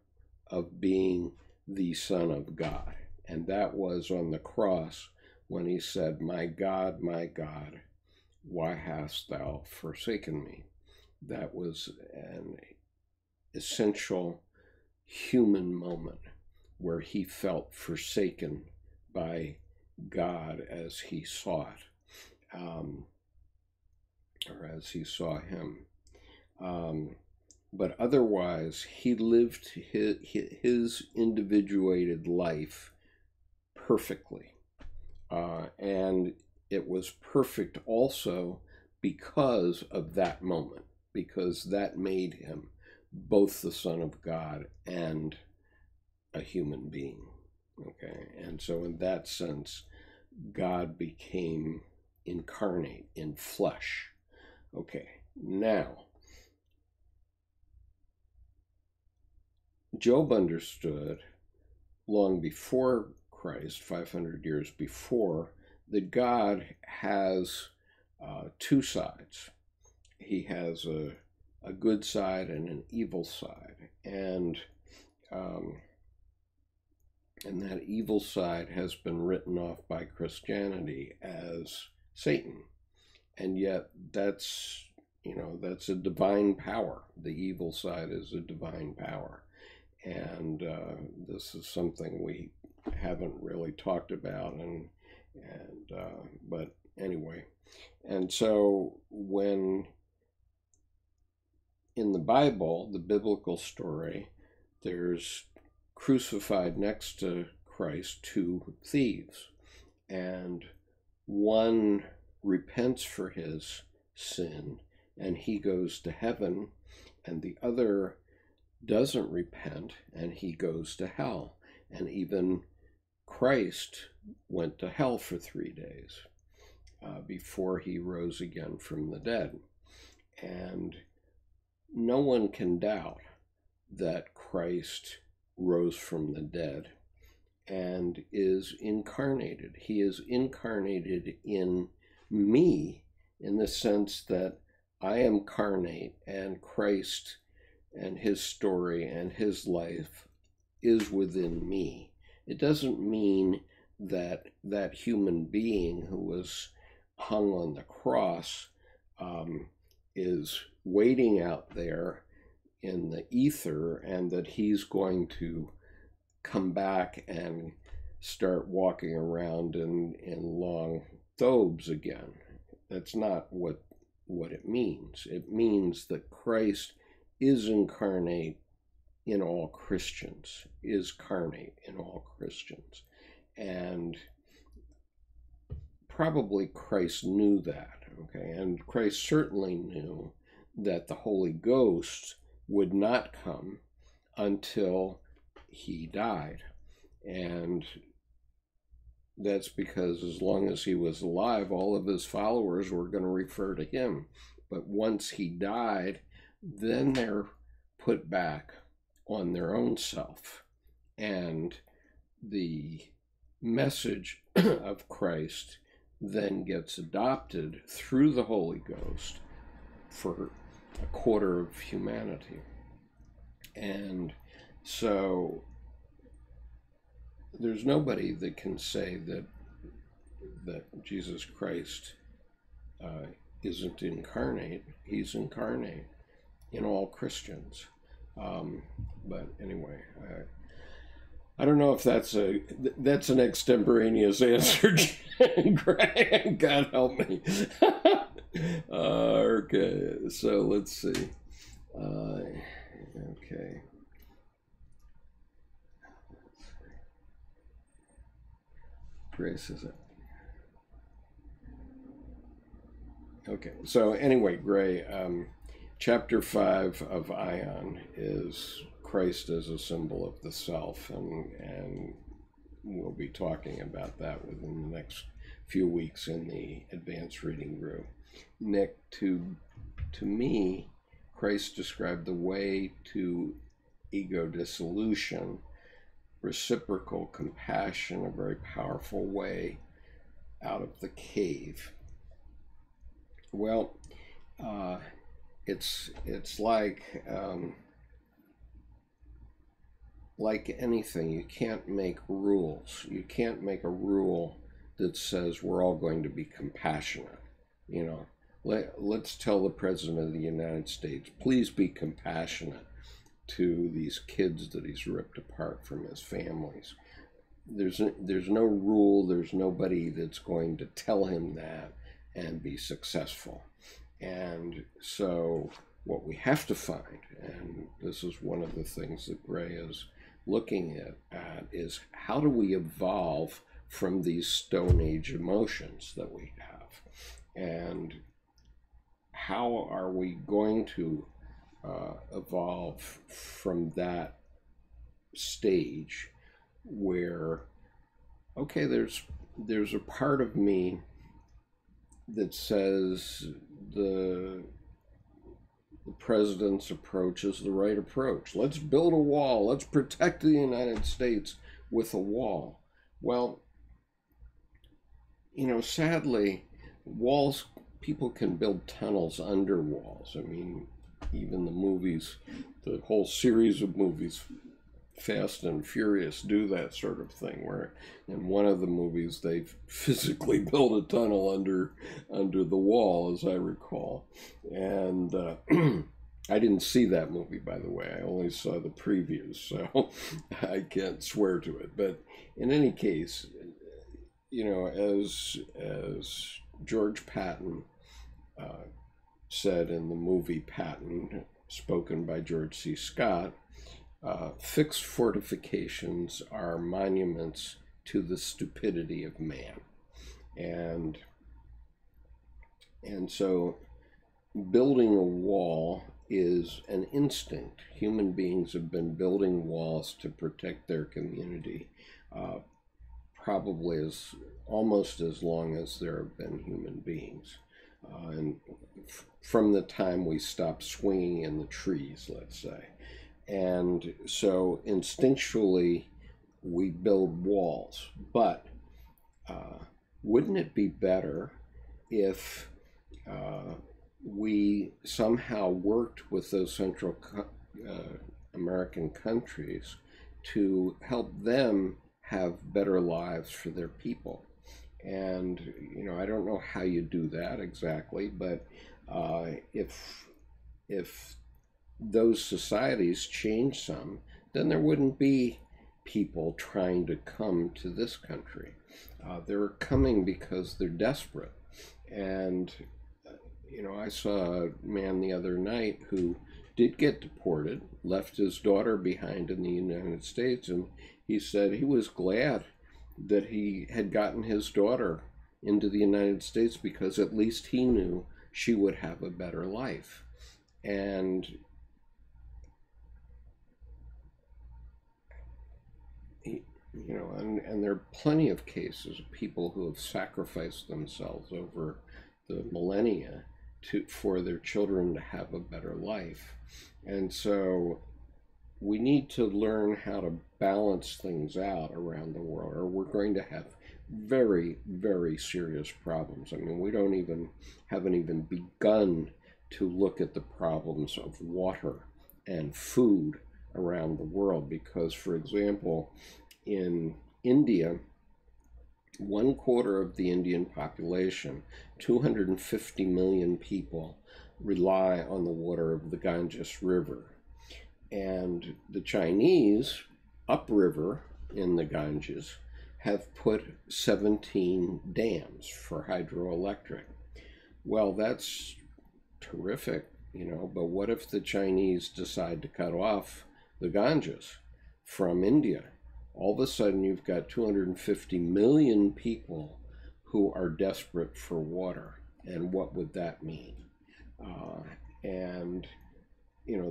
of being the Son of God. And that was on the cross when he said, my God, why hast thou forsaken me? That was an essential human moment where he felt forsaken by God as he saw it, or as he saw him. But otherwise, he lived his individuated life perfectly. And it was perfect also because of that moment, because that made him both the Son of God and a human being. Okay, and so in that sense, God became incarnate in flesh. Okay, now, Job understood long before Christ, 500 years before, that God has two sides. He has a good side and an evil side, and that evil side has been written off by Christianity as Satan, and yet that's a divine power. The evil side is a divine power, and this is something we haven't really talked about, but anyway, and so when in the Bible, the biblical story, there's crucified next to Christ two thieves, and one repents for his sin and he goes to heaven, and the other doesn't repent and he goes to hell. And even Christ went to hell for 3 days before he rose again from the dead. And no one can doubt that Christ rose from the dead and is incarnated. He is incarnated in me, in the sense that I am carnate, and Christ and his story and his life is within me. It doesn't mean that that human being who was hung on the cross is waiting out there in the ether, and that he's going to come back and start walking around in long thobes again. That's not what it means. It means that Christ is incarnate in all Christians, is carnate in all Christians. And probably Christ knew that, okay? And Christ certainly knew that the Holy Ghost would not come until he died. And that's because as long as he was alive, all of his followers were going to refer to him. But once he died, then they're put back on their own self. And the message of Christ then gets adopted through the Holy Ghost for a quarter of humanity. And so there's nobody that can say that Jesus Christ isn't incarnate. He's incarnate in all Christians. But anyway, I don't know if that's an extemporaneous answer, Greg. God help me. Okay, so let's see. Okay. Grace is it? Okay, so anyway, Gray, chapter 5 of Ion is Christ as a symbol of the self, and we'll be talking about that within the next few weeks in the advanced reading group. Nick, to me, Christ described the way to ego dissolution, reciprocal compassion, a very powerful way out of the cave. Well, it's like anything. You can't make rules. You can't make a rule that says we're all going to be compassionate. You know, let's tell the President of the United States, please be compassionate to these kids that he's ripped apart from his families. There's no rule. There's nobody that's going to tell him that and be successful. And so what we have to find, and this is one of the things that Gray is looking at, is how do we evolve from these Stone Age emotions that we have? And how are we going to evolve from that stage where, okay, there's a part of me that says the president's approach is the right approach. Let's build a wall. Let's protect the United States with a wall. Well, sadly, walls, people can build tunnels under walls. I mean, even the movies, the whole series of movies, Fast and Furious, do that sort of thing. Where in one of the movies they physically build a tunnel under the wall, as I recall. And I didn't see that movie, by the way. I only saw the previews, so I can't swear to it. But in any case, as George Patton said in the movie Patton, spoken by George C. Scott, fixed fortifications are monuments to the stupidity of man. And so building a wall is an instinct. Human beings have been building walls to protect their community, probably almost as long as there have been human beings. And from the time we stopped swinging in the trees, let's say. And so instinctually, we build walls. But wouldn't it be better if we somehow worked with those Central American countries to help them have better lives for their people? And, I don't know how you do that exactly, but if those societies change some, then there wouldn't be people trying to come to this country. They're coming because they're desperate. And, I saw a man the other night who did get deported, left his daughter behind in the United States, and he said he was glad that he had gotten his daughter into the United States because at least he knew she would have a better life. And and there are plenty of cases of people who have sacrificed themselves over the millennia for their children to have a better life. And so we need to learn how to balance things out around the world, or we're going to have very, very serious problems. I mean, we haven't even begun to look at the problems of water and food around the world. Because, for example, in India, 1/4 of the Indian population, 250 million people, rely on the water of the Ganges River. And the Chinese, upriver in the Ganges, have put 17 dams for hydroelectric. Well, that's terrific, but what if the Chinese decide to cut off the Ganges from India? All of a sudden, you've got 250 million people who are desperate for water. And what would that mean? And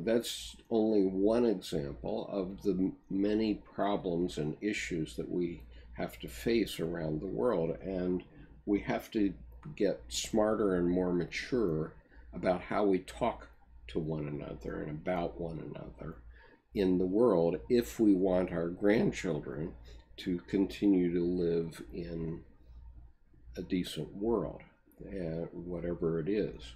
that's only one example of the many problems and issues that we have to face around the world. And we have to get smarter and more mature about how we talk to one another and about one another in the world if we want our grandchildren to continue to live in a decent world, whatever it is.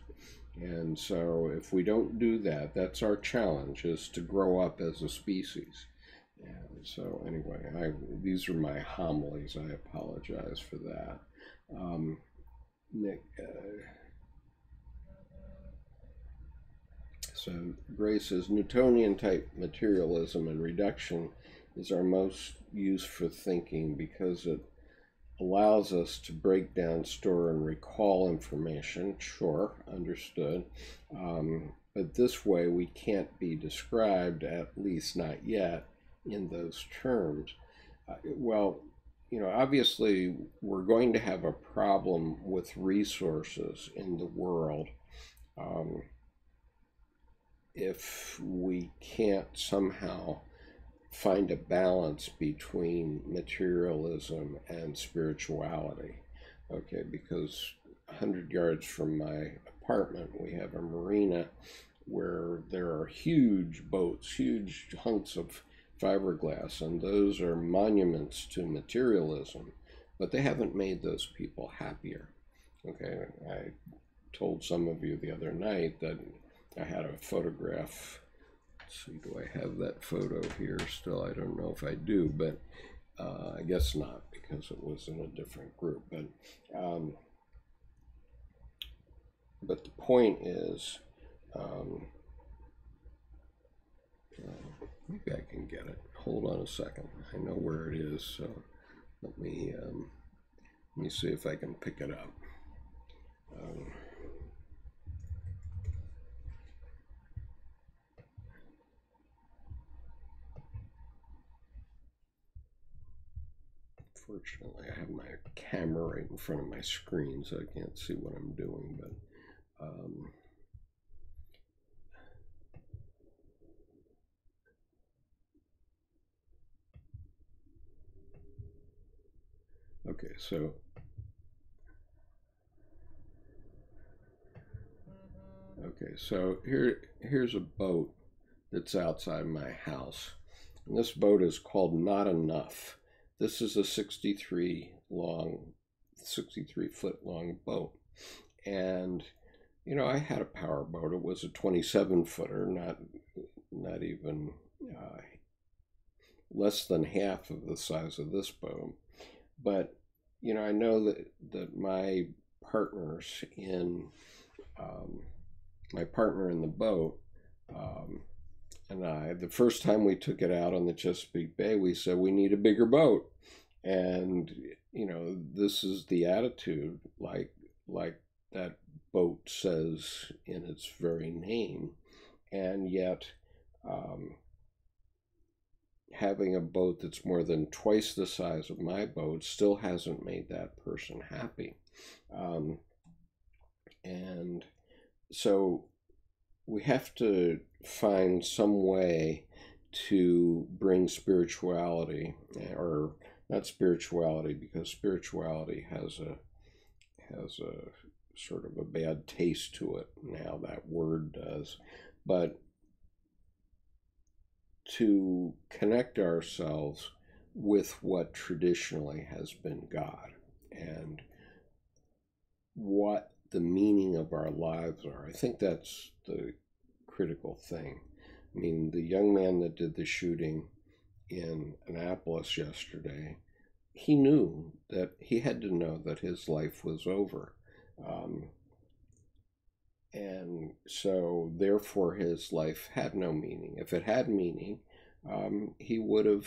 And so if we don't do that, that's our challenge, is to grow up as a species. And so anyway, these are my homilies. I apologize for that. Nick, so Gray says, Newtonian type materialism and reduction is our most use for thinking because it allows us to break down, store, and recall information. Sure, understood. But this way we can't be described, at least not yet, in those terms. Well, obviously we're going to have a problem with resources in the world if we can't somehow find a balance between materialism and spirituality. Okay, because 100 yards from my apartment, we have a marina where there are huge boats, huge hunks of fiberglass, and those are monuments to materialism. but they haven't made those people happier. Okay, I told some of you the other night that I had a photograph. Let's see, do I have that photo here still? I don't know if I do, but I guess not, because it was in a different group. But the point is, maybe I can get it. Hold on a second. I know where it is, so let me see if I can pick it up. Fortunately, I have my camera right in front of my screen, so I can't see what I'm doing, but okay, so here's a boat that's outside my house, and this boat is called Not Enough. This is a 63 foot long boat, and you know, I had a power boat. It was a 27 footer, not even less than half of the size of this boat. But you know, I know that my partners in my partner in the boat and I, the first time we took it out on the Chesapeake Bay, we said we need a bigger boat. And you know, this is the attitude, like that boat says in its very name. And yet having a boat that's more than twice the size of my boat still hasn't made that person happy. And so we have to find some way to bring spirituality, or not spirituality, because spirituality has a sort of a bad taste to it now, that word does, but to connect ourselves with what traditionally has been God and what the meaning of our lives are. I think that's the critical thing. I mean, the young man that did the shooting in Annapolis yesterday, he knew that he had to know that his life was over. And so therefore his life had no meaning. If it had meaning, he wouldn't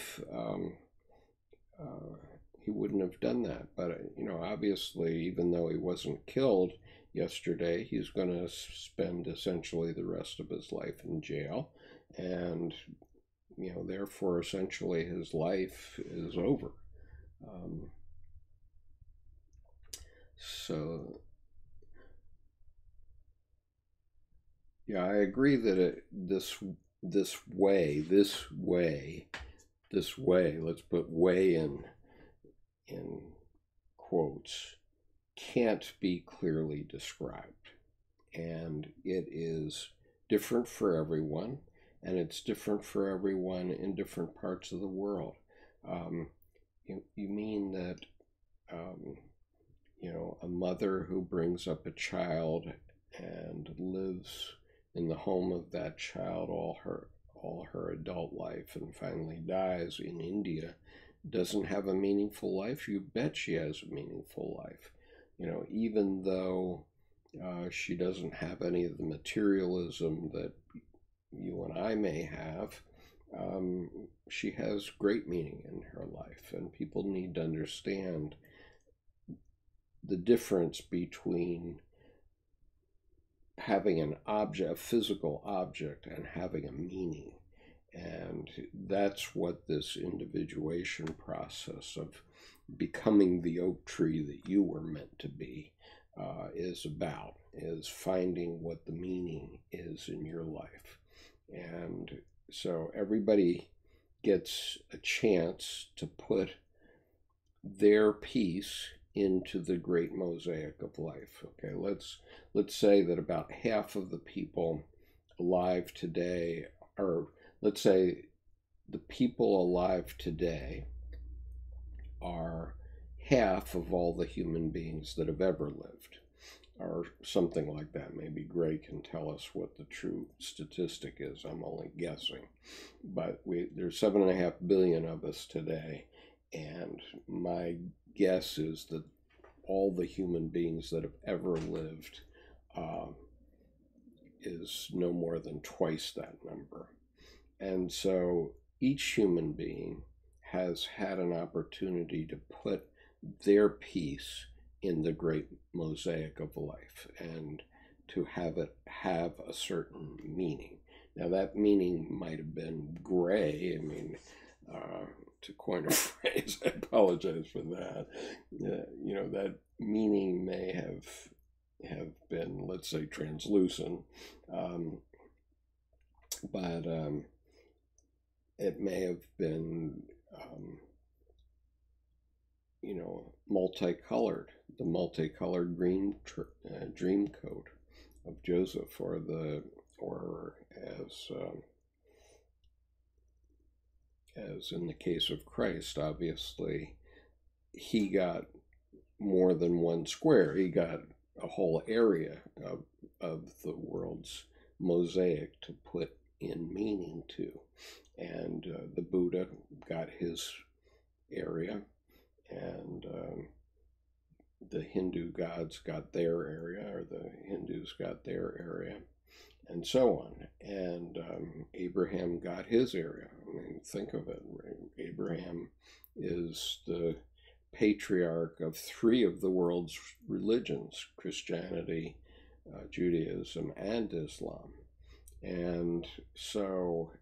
have done that. But you know, obviously, even though he wasn't killed yesterday, he's going to spend essentially the rest of his life in jail, and you know, therefore essentially his life is over. So yeah, I agree that this way, let's put way in quotes, can't be clearly described. And it is different for everyone, and it's different for everyone in different parts of the world. You mean that, you know, a mother who brings up a child and lives in the home of that child all her adult life and finally dies in India doesn't have a meaningful life? You bet she has a meaningful life. You know, even though she doesn't have any of the materialism that you and I may have, she has great meaning in her life, and people need to understand the difference between having an object, a physical object, and having a meaning. And that's what this individuation process of becoming the oak tree that you were meant to be is about, is finding what the meaning is in your life. And so everybody gets a chance to put their piece into the great mosaic of life. Okay, let's say that about half of the people alive today, or let's say the people alive today are half of all the human beings that have ever lived, or something like that. Maybe Gray can tell us what the true statistic is. I'm only guessing. But there's 7.5 billion of us today, and my guess is that all the human beings that have ever lived is no more than twice that number. And so each human being has had an opportunity to put their piece in the great mosaic of life and to have it have a certain meaning. Now, that meaning might have been gray. I mean, to coin a phrase, I apologize for that. That meaning may have been, let's say, translucent, but it may have been, multicolored, the multicolored green dream coat of Joseph, or as in the case of Christ, obviously, he got more than one square. He got a whole area of the world's mosaic to put in meaning to. And the Buddha got his area, and the Hindu gods got their area, or the Hindus got their area, and so on. And Abraham got his area. I mean, think of it. Right? Abraham is the patriarch of 3 of the world's religions: Christianity, Judaism, and Islam. And so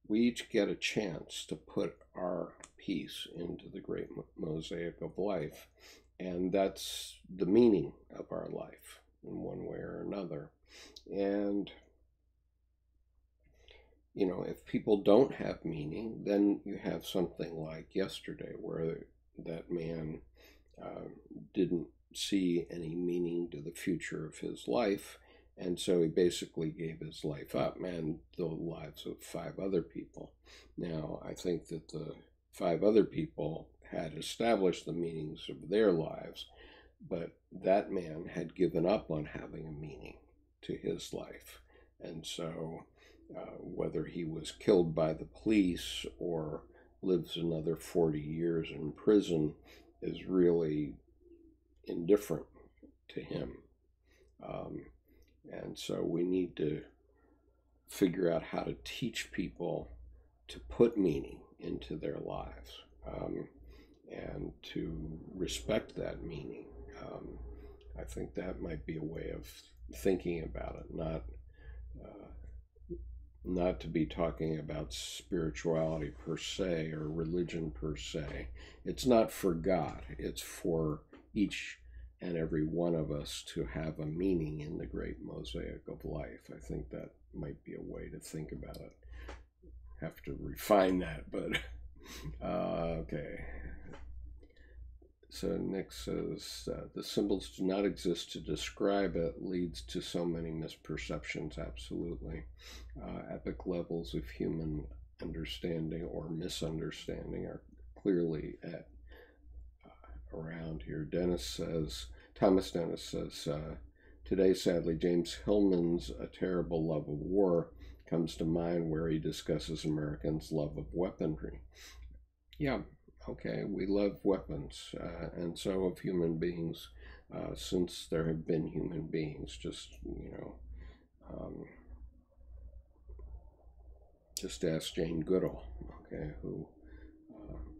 we each get a chance to put our piece into the great mosaic of life. And that's the meaning of our life in one way or another. And, if people don't have meaning, then you have something like yesterday, where that man didn't see any meaning to the future of his life. And so he basically gave his life up, and the lives of 5 other people. Now, I think that the 5 other people had established the meanings of their lives, but that man had given up on having a meaning to his life. And so whether he was killed by the police or lives another 40 years in prison is really indifferent to him. And so we need to figure out how to teach people to put meaning into their lives, and to respect that meaning. I think that might be a way of thinking about it, not to be talking about spirituality per se or religion per se. It's not for God. It's for each and every one of us to have a meaning in the great mosaic of life. I think that might be a way to think about it. Have to refine that, but okay. So Nick says, the symbols do not exist to describe it, leads to so many misperceptions. Absolutely. Epic levels of human understanding or misunderstanding are clearly around here. Thomas Dennis says, today, sadly, James Hillman's A Terrible Love of War comes to mind, where he discusses Americans' love of weaponry. Yeah, okay, we love weapons, and so have human beings, since there have been human beings. Just ask Jane Goodall, okay, who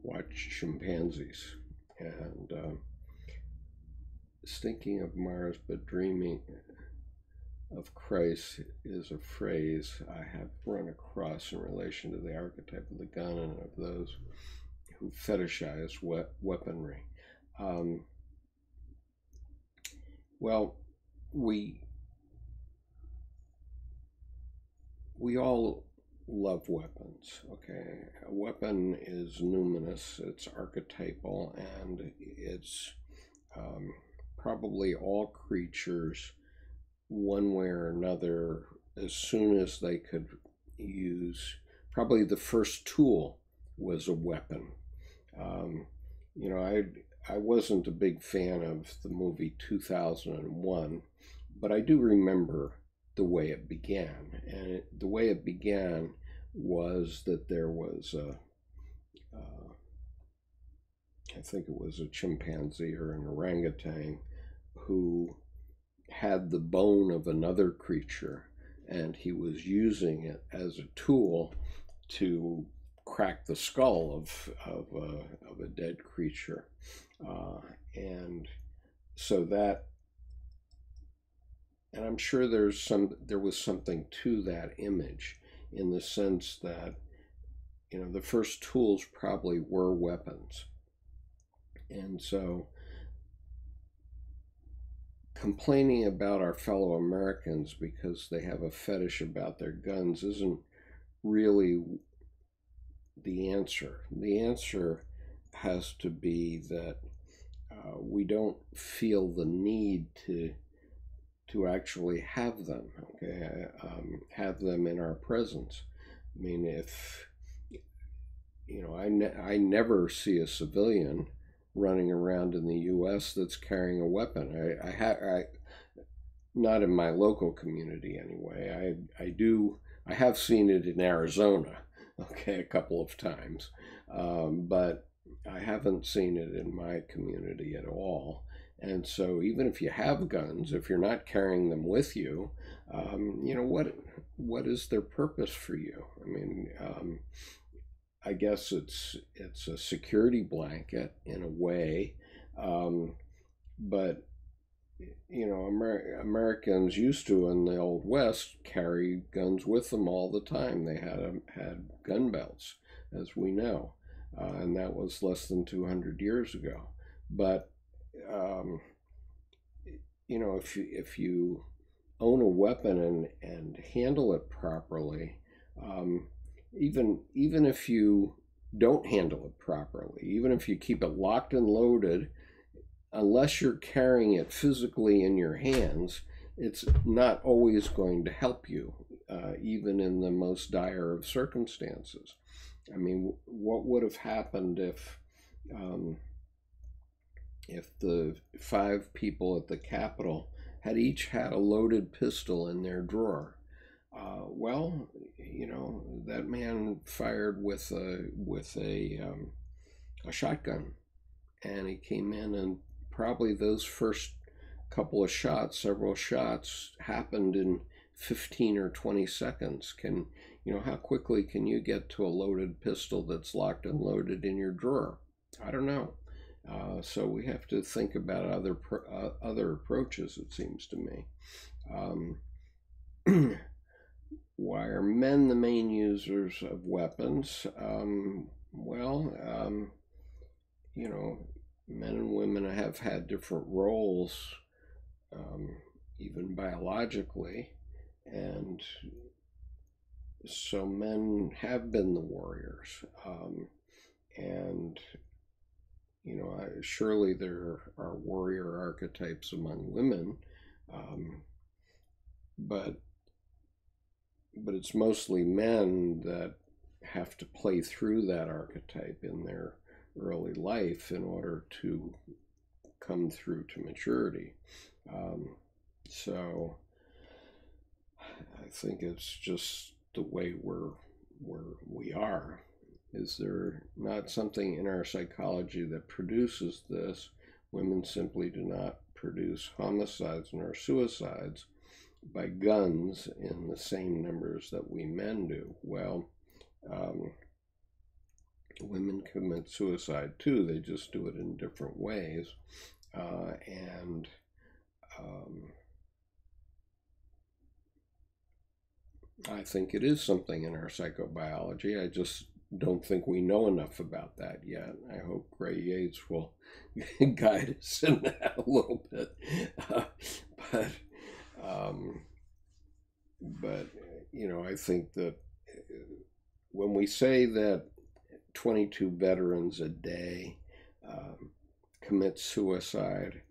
watched chimpanzees. And thinking of Mars but dreaming of Christ is a phrase I have run across in relation to the archetype of the gun and of those who fetishize weaponry. Well, we all love weapons, okay? A weapon is numinous, it's archetypal, and it's probably all creatures, one way or another, as soon as they could use, probably the first tool was a weapon. you know, I wasn't a big fan of the movie 2001, but I do remember the way it began. And the way it began was that there was I think it was a chimpanzee or an orangutan who had the bone of another creature, and he was using it as a tool to crack the skull of a dead creature. And so that, and I'm sure there was something to that image, in the sense that, you know, the first tools probably were weapons. And so complaining about our fellow Americans because they have a fetish about their guns isn't really the answer. The answer has to be that we don't feel the need to actually have them, okay? Have them in our presence. I mean, if, you know, I never see a civilian running around in the U.S. that's carrying a weapon. I not in my local community anyway. I have seen it in Arizona, okay, a couple of times, but I haven't seen it in my community at all. And so even if you have guns, if you're not carrying them with you, you know, what is their purpose for you? I mean, I guess it's a security blanket in a way, but you know, Americans used to, in the Old West, carry guns with them all the time. They had gun belts, as we know, and that was less than 200 years ago. But you know, if you own a weapon and handle it properly, even if you don't handle it properly, even if you keep it locked and loaded, unless you're carrying it physically in your hands, it's not always going to help you, even in the most dire of circumstances. I mean, what would have happened if the 5 people at the Capitol had each had a loaded pistol in their drawer? Well, you know, that man fired with a shotgun, and he came in, and probably those first couple of shots, several shots, happened in 15 or 20 seconds. You know, how quickly can you get to a loaded pistol that's locked and loaded in your drawer? I don't know. So we have to think about other approaches, it seems to me. Why are men the main users of weapons? Well, you know, men and women have had different roles, even biologically, and so men have been the warriors. And, you know, surely there are warrior archetypes among women, but it's mostly men that have to play through that archetype in their early life in order to come through to maturity. So I think it's just the way we are. Is there not something in our psychology that produces this? Women simply do not produce homicides nor suicides by guns in the same numbers that we men do. Well, women commit suicide too. They just do it in different ways. And I think it is something in our psychobiology. I just don't think we know enough about that yet. I hope Gray Yates will guide us in that a little bit. But you know, I think that when we say that 22 veterans a day commit suicide,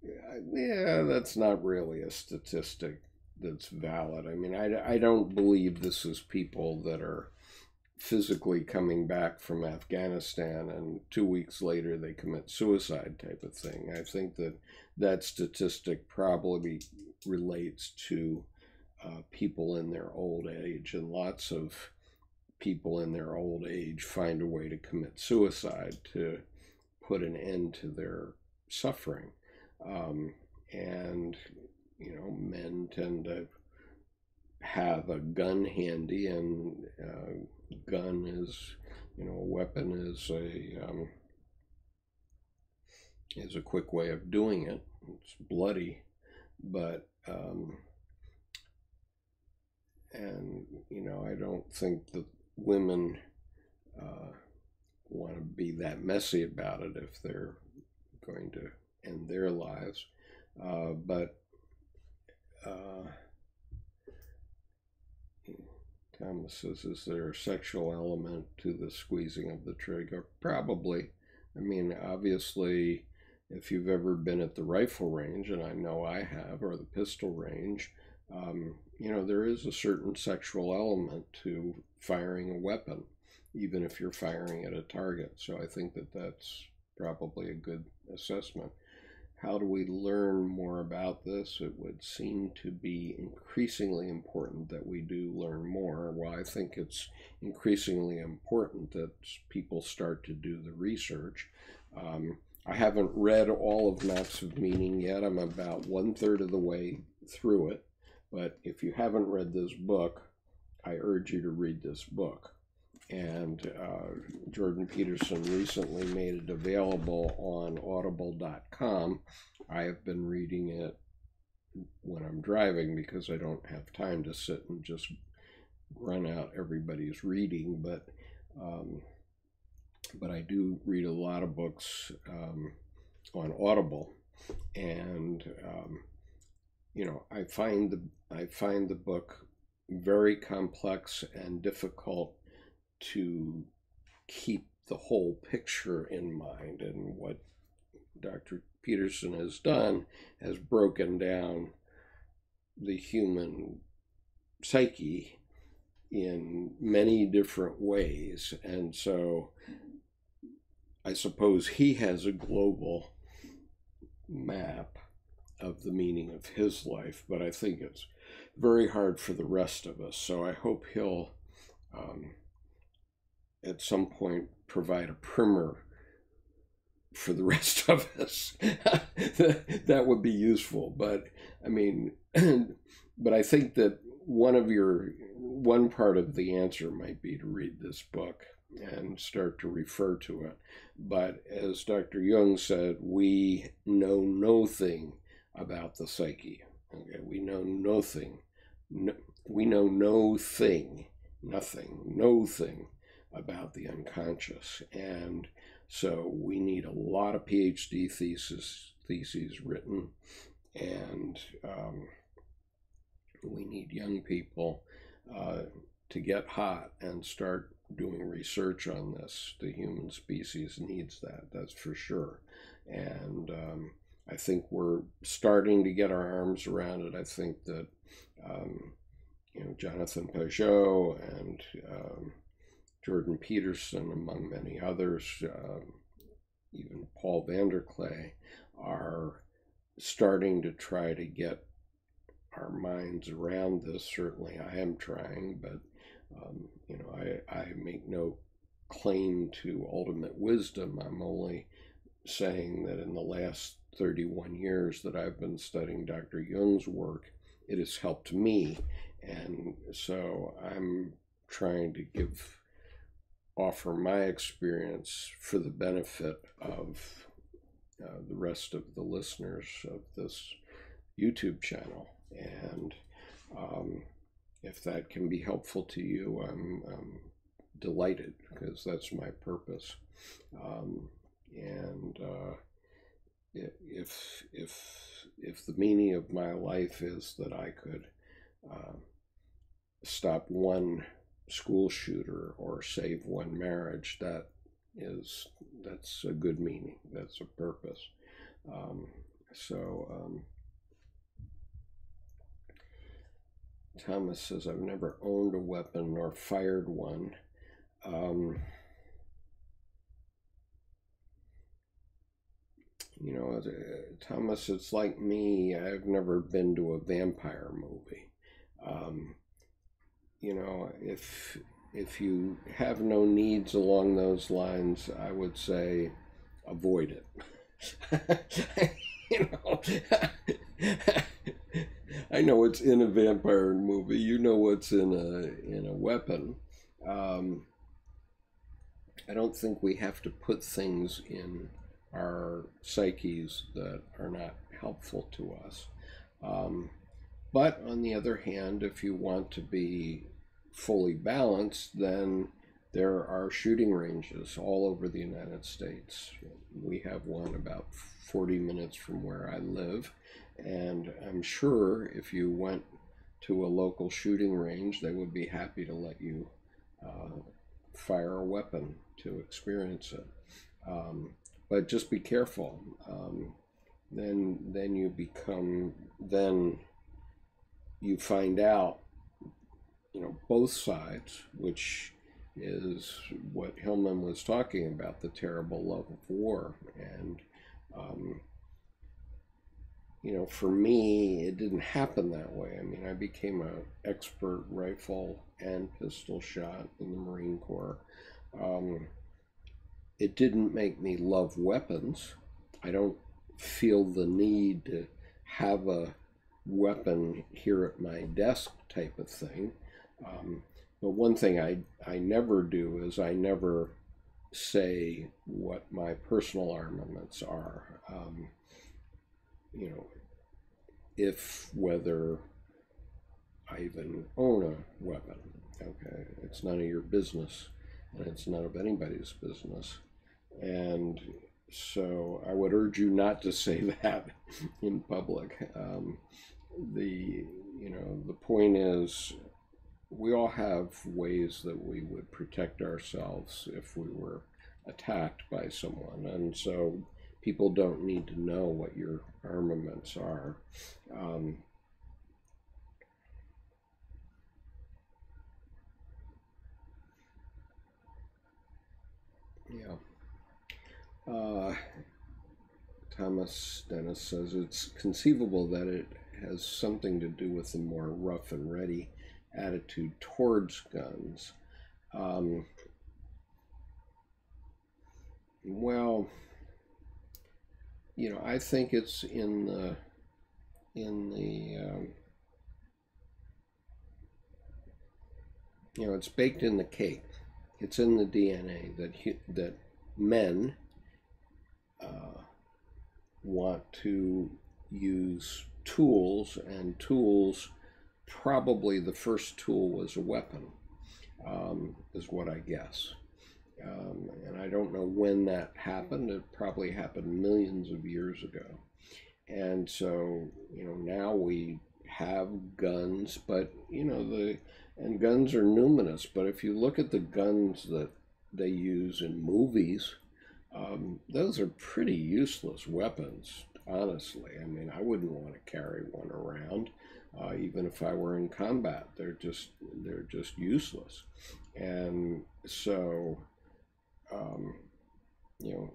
yeah, that's not really a statistic that's valid. I mean, I don't believe this is people that are physically coming back from Afghanistan and 2 weeks later they commit suicide type of thing. I think that that statistic probably relates to people in their old age, and lots of people in their old age find a way to commit suicide to put an end to their suffering. And, you know, men tend to have a gun handy, and gun is, you know, a weapon is a quick way of doing it. It's bloody, but and you know, I don't think that women want to be that messy about it if they're going to end their lives. But Thomas says, is there a sexual element to the squeezing of the trigger? Probably. I mean, obviously, if you've ever been at the rifle range, and I know I have, or the pistol range, you know, there is a certain sexual element to firing a weapon, even if you're firing at a target. So I think that that's probably a good assessment. How do we learn more about this? It would seem to be increasingly important that we do learn more. Well, I think it's increasingly important that people start to do the research. I haven't read all of Maps of Meaning yet. I'm about 1/3 of the way through it. But if you haven't read this book, I urge you to read this book. And Jordan Peterson recently made it available on audible.com. I have been reading it when I'm driving because I don't have time to sit and just run out everybody's reading, but I do read a lot of books on Audible, and you know, I find the book very complex and difficult to keep the whole picture in mind. And what Dr. Peterson has done has broken down the human psyche in many different ways. And so I suppose he has a global map of the meaning of his life, but I think it's very hard for the rest of us. So I hope he'll at some point provide a primer for the rest of us. That would be useful. But I mean, but I think that one part of the answer might be to read this book and start to refer to it. But as Dr. Jung said, we know nothing about the psyche. Okay? We know nothing. We know nothing about the unconscious. And so we need a lot of PhD theses written, and we need young people to get hot and start doing research on this. The human species needs that, that's for sure. And I think we're starting to get our arms around it. I think that you know, Jonathan Pajot and Jordan Peterson, among many others, even Paul Vanderklay, are starting to try to get our minds around this. Certainly I am trying, but you know, I make no claim to ultimate wisdom. I'm only saying that in the last 31 years that I've been studying Dr. Jung's work, it has helped me. And so I'm trying to offer my experience for the benefit of the rest of the listeners of this YouTube channel. And if that can be helpful to you, I'm delighted, because that's my purpose. And if the meaning of my life is that I could stop one school shooter or save one marriage, that's a good meaning. That's a purpose. Thomas says, I've never owned a weapon nor fired one. Um, you know, Thomas, it's like me. I've never been to a vampire movie. Um, you know, if you have no needs along those lines, I would say avoid it. You know, I know it's in a vampire movie. You know what's in a weapon. Um, I don't think we have to put things in our psyches that are not helpful to us. Um, but on the other hand, if you want to be fully balanced, then there are shooting ranges all over the United States. We have one about 40 minutes from where I live, and I'm sure if you went to a local shooting range, they would be happy to let you uh, fire a weapon to experience it. Um, but just be careful. Then you become then you find out, you know, both sides, which is what Hillman was talking about, the terrible love of war. And um, you know, for me, it didn't happen that way. I mean, I became an expert rifle and pistol shot in the Marine Corps. Um, it didn't make me love weapons. I don't feel the need to have a weapon here at my desk type of thing. But one thing I never do is I never say what my personal armaments are. You know, if whether I even own a weapon. Okay, it's none of your business, and it's none of anybody's business. And so I would urge you not to say that in public. The point is, we all have ways that we would protect ourselves if we were attacked by someone, and so people don't need to know what your armaments are. Um, yeah. Uh, Thomas Dennis says it's conceivable that it has something to do with the more rough and ready attitude towards guns. Um, well, you know, I think it's in the you know, it's baked in the cake. It's in the DNA that men uh, want to use tools, and tools, probably the first tool was a weapon, is what I guess. And I don't know when that happened. It probably happened millions of years ago. And so, you know, now we have guns, but, you know, and guns are numinous. But if you look at the guns that they use in movies, those are pretty useless weapons, honestly. I mean, I wouldn't want to carry one around, even if I were in combat. They're just useless. And so, um, you know,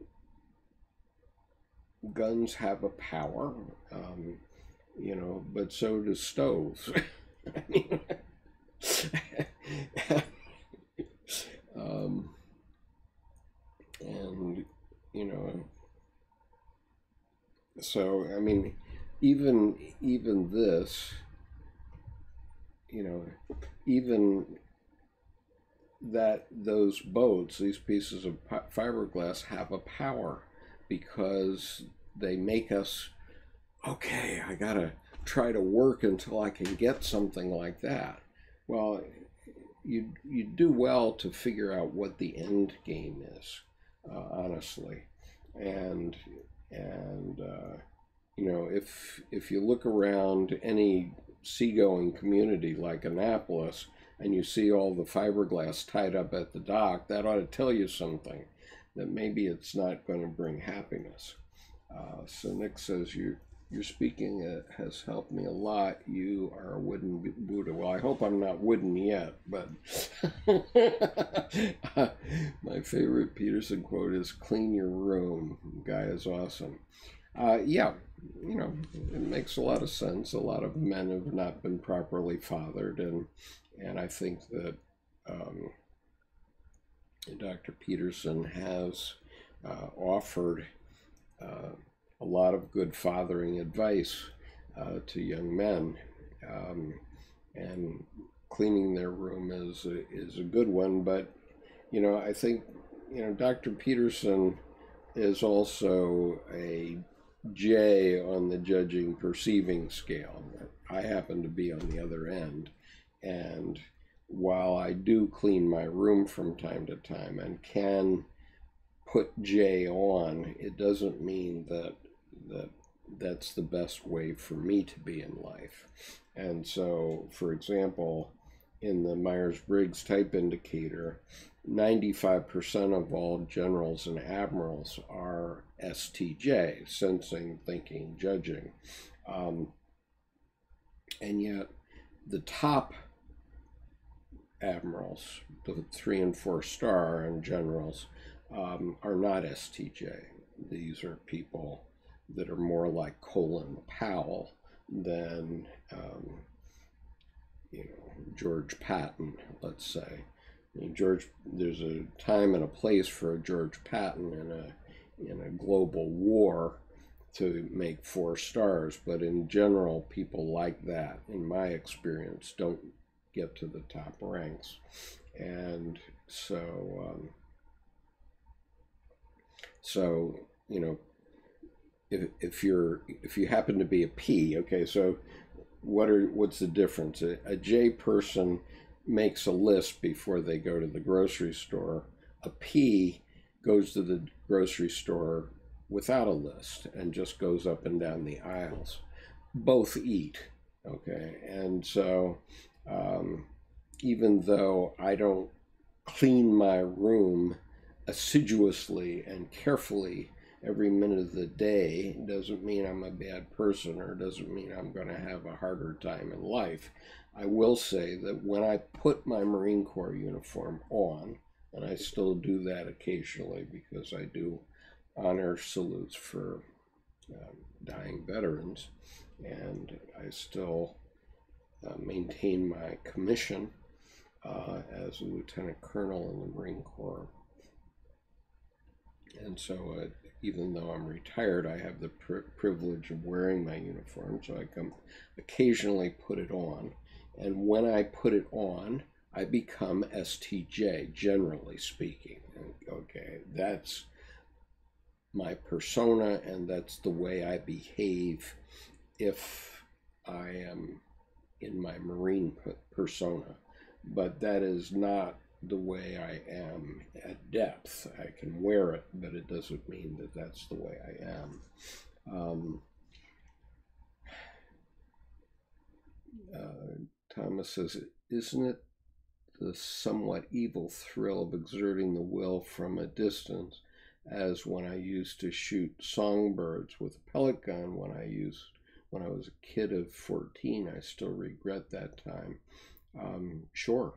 guns have a power, you know, but so do stoves. I mean, um, and you know, so I mean, even this, you know, even that those boats, these pieces of fiberglass, have a power because they make us, okay, I gotta try to work until I can get something like that. Well, you do well to figure out what the end game is, honestly, and you know, if you look around any seagoing community like Annapolis and you see all the fiberglass tied up at the dock, that ought to tell you something, that maybe it's not going to bring happiness. So Nick says your speaking has helped me a lot. You are a wooden Buddha. Well, I hope I'm not wooden yet, but my favorite Peterson quote is "Clean your room." The guy is awesome. Yeah, it makes a lot of sense. A lot of men have not been properly fathered, and I think that Dr. Peterson has offered a lot of good fathering advice to young men, and cleaning their room is a good one. But I think Dr. Peterson is also a J on the judging perceiving scale. I happen to be on the other end, and while I do clean my room from time to time and can put J on, it doesn't mean that's the best way for me to be in life. And so, for example, in the Myers-Briggs type indicator, 95% of all generals and admirals are STJ, sensing, thinking, judging. And yet the top admirals, the 3 and 4 star and generals, are not STJ. These are people that are more like Colin Powell than George Patton, let's say. I mean, there's a time and a place for a George Patton in a global war to make 4 stars, but in general, people like that, in my experience, don't get to the top ranks. And so if you happen to be a P, okay, so what's the difference? A J person makes a list before they go to the grocery store. A P goes to the grocery store without a list and just goes up and down the aisles. Both eat, okay? And so even though I don't clean my room assiduously and carefully every minute of the day, doesn't mean I'm a bad person or doesn't mean I'm going to have a harder time in life. I will say that when I put my Marine Corps uniform on, and I still do that occasionally because I do honor salutes for dying veterans, and I still maintain my commission as a lieutenant colonel in the Marine Corps. And so even though I'm retired, I have the privilege of wearing my uniform, so I can occasionally put it on. And when I put it on, I become STJ, generally speaking. Okay, that's my persona, and that's the way I behave if I am in my Marine persona. But that is not the way I am at depth. I can wear it, but it doesn't mean that that's the way I am. Thomas says, isn't it the somewhat evil thrill of exerting the will from a distance, as when I used to shoot songbirds with a pellet gun when I was a kid of 14? I still regret that time. Sure.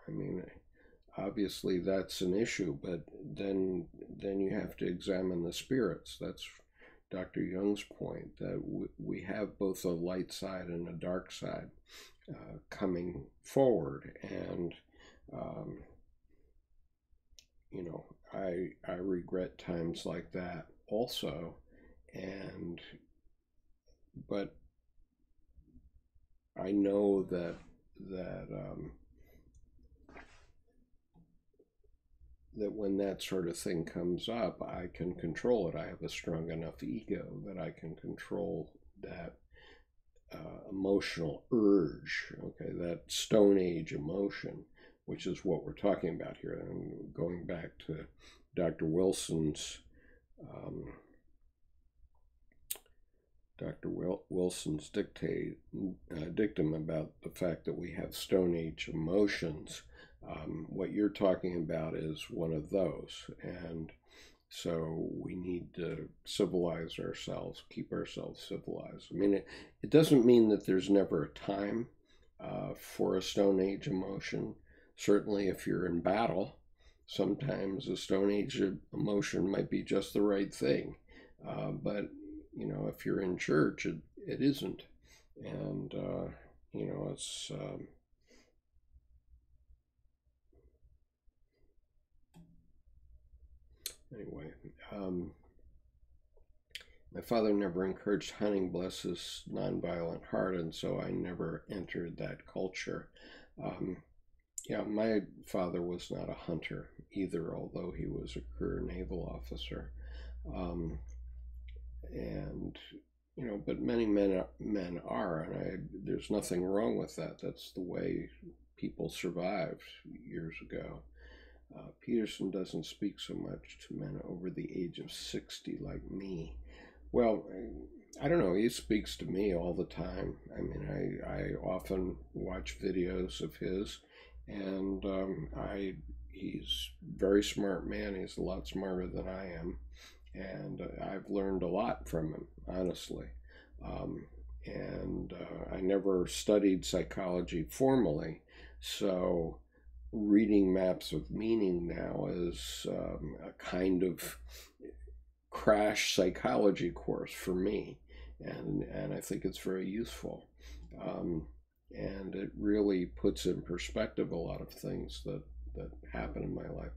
I mean, obviously that's an issue, but then you have to examine the spirits. That's Dr. Jung's point, that we have both a light side and a dark side coming forward. And I regret times like that also, but I know that when that sort of thing comes up, I can control it. I have a strong enough ego that I can control that emotional urge, okay, that Stone Age emotion, which is what we're talking about here. And going back to Dr. Wilson's dictum about the fact that we have Stone Age emotions. What you're talking about is one of those. And So we need to civilize ourselves, keep ourselves civilized. I mean, it doesn't mean that there's never a time for a Stone Age emotion. Certainly, if you're in battle, sometimes a Stone Age emotion might be just the right thing. But, you know, if you're in church, it isn't. And, you know, it's... Anyway, my father never encouraged hunting, bless his nonviolent heart, and so I never entered that culture. Yeah, my father was not a hunter either, although he was a career naval officer. And, you know, but many men are, and there's nothing wrong with that. That's the way people survived years ago. Peterson doesn't speak so much to men over the age of 60 like me. Well, I don't know. He speaks to me all the time. I mean, I often watch videos of his, and he's a very smart man. He's a lot smarter than I am, and I've learned a lot from him, honestly. I never studied psychology formally, so reading maps of meaning now is a kind of crash psychology course for me, and I think it's very useful, and it really puts in perspective a lot of things that happen in my life.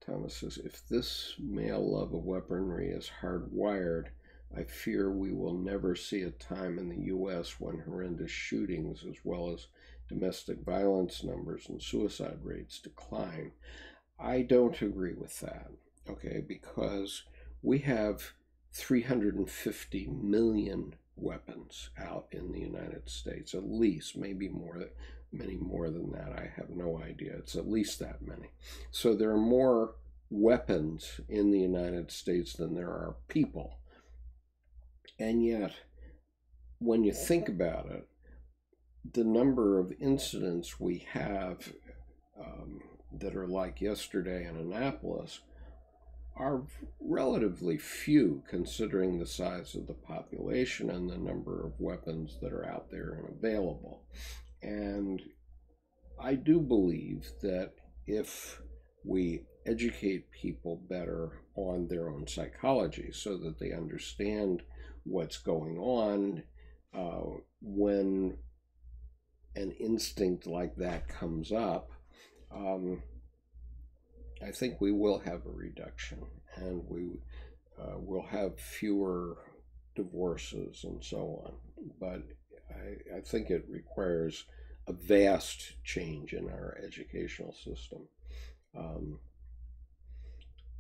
Thomas says, if this male love of weaponry is hardwired, I fear we will never see a time in the U.S. when horrendous shootings as well as domestic violence numbers and suicide rates decline. I don't agree with that, okay, because we have 350 million weapons out in the United States, at least, maybe more, many more than that. I have no idea. It's at least that many. So there are more weapons in the United States than there are people. And yet, when you think about it, the number of incidents we have that are like yesterday in Annapolis are relatively few considering the size of the population and the number of weapons that are out there and available. And I do believe that if we educate people better on their own psychology so that they understand what's going on when an instinct like that comes up, I think we will have a reduction, and we will have fewer divorces and so on. But I think it requires a vast change in our educational system.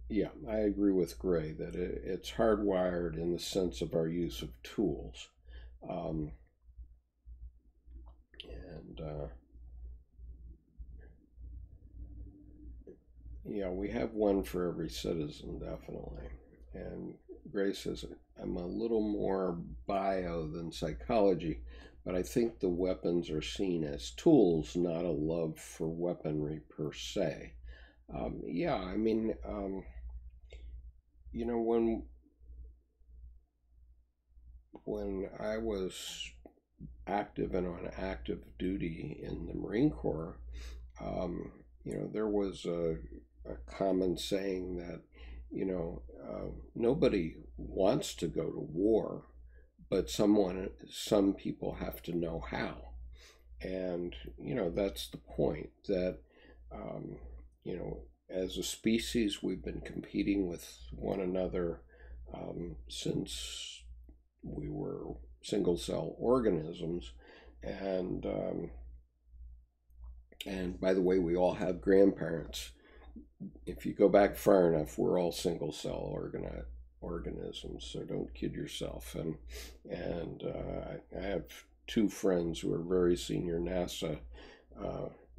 Yeah, I agree with Gray that it's hardwired in the sense of our use of tools. Yeah, we have one for every citizen, definitely. And Gray says, I'm a little more bio than psychology, but I think the weapons are seen as tools, not a love for weaponry per se. Yeah, I mean, you know, when I was active and on active duty in the Marine Corps, you know, there was a common saying that, you know, nobody wants to go to war, but some people have to know how. And, you know, that's the point that, you know, as a species, we've been competing with one another since we were single cell organisms. And by the way, we all have grandparents. If you go back far enough, we're all single cell organisms, so don't kid yourself. And I have two friends who are very senior NASA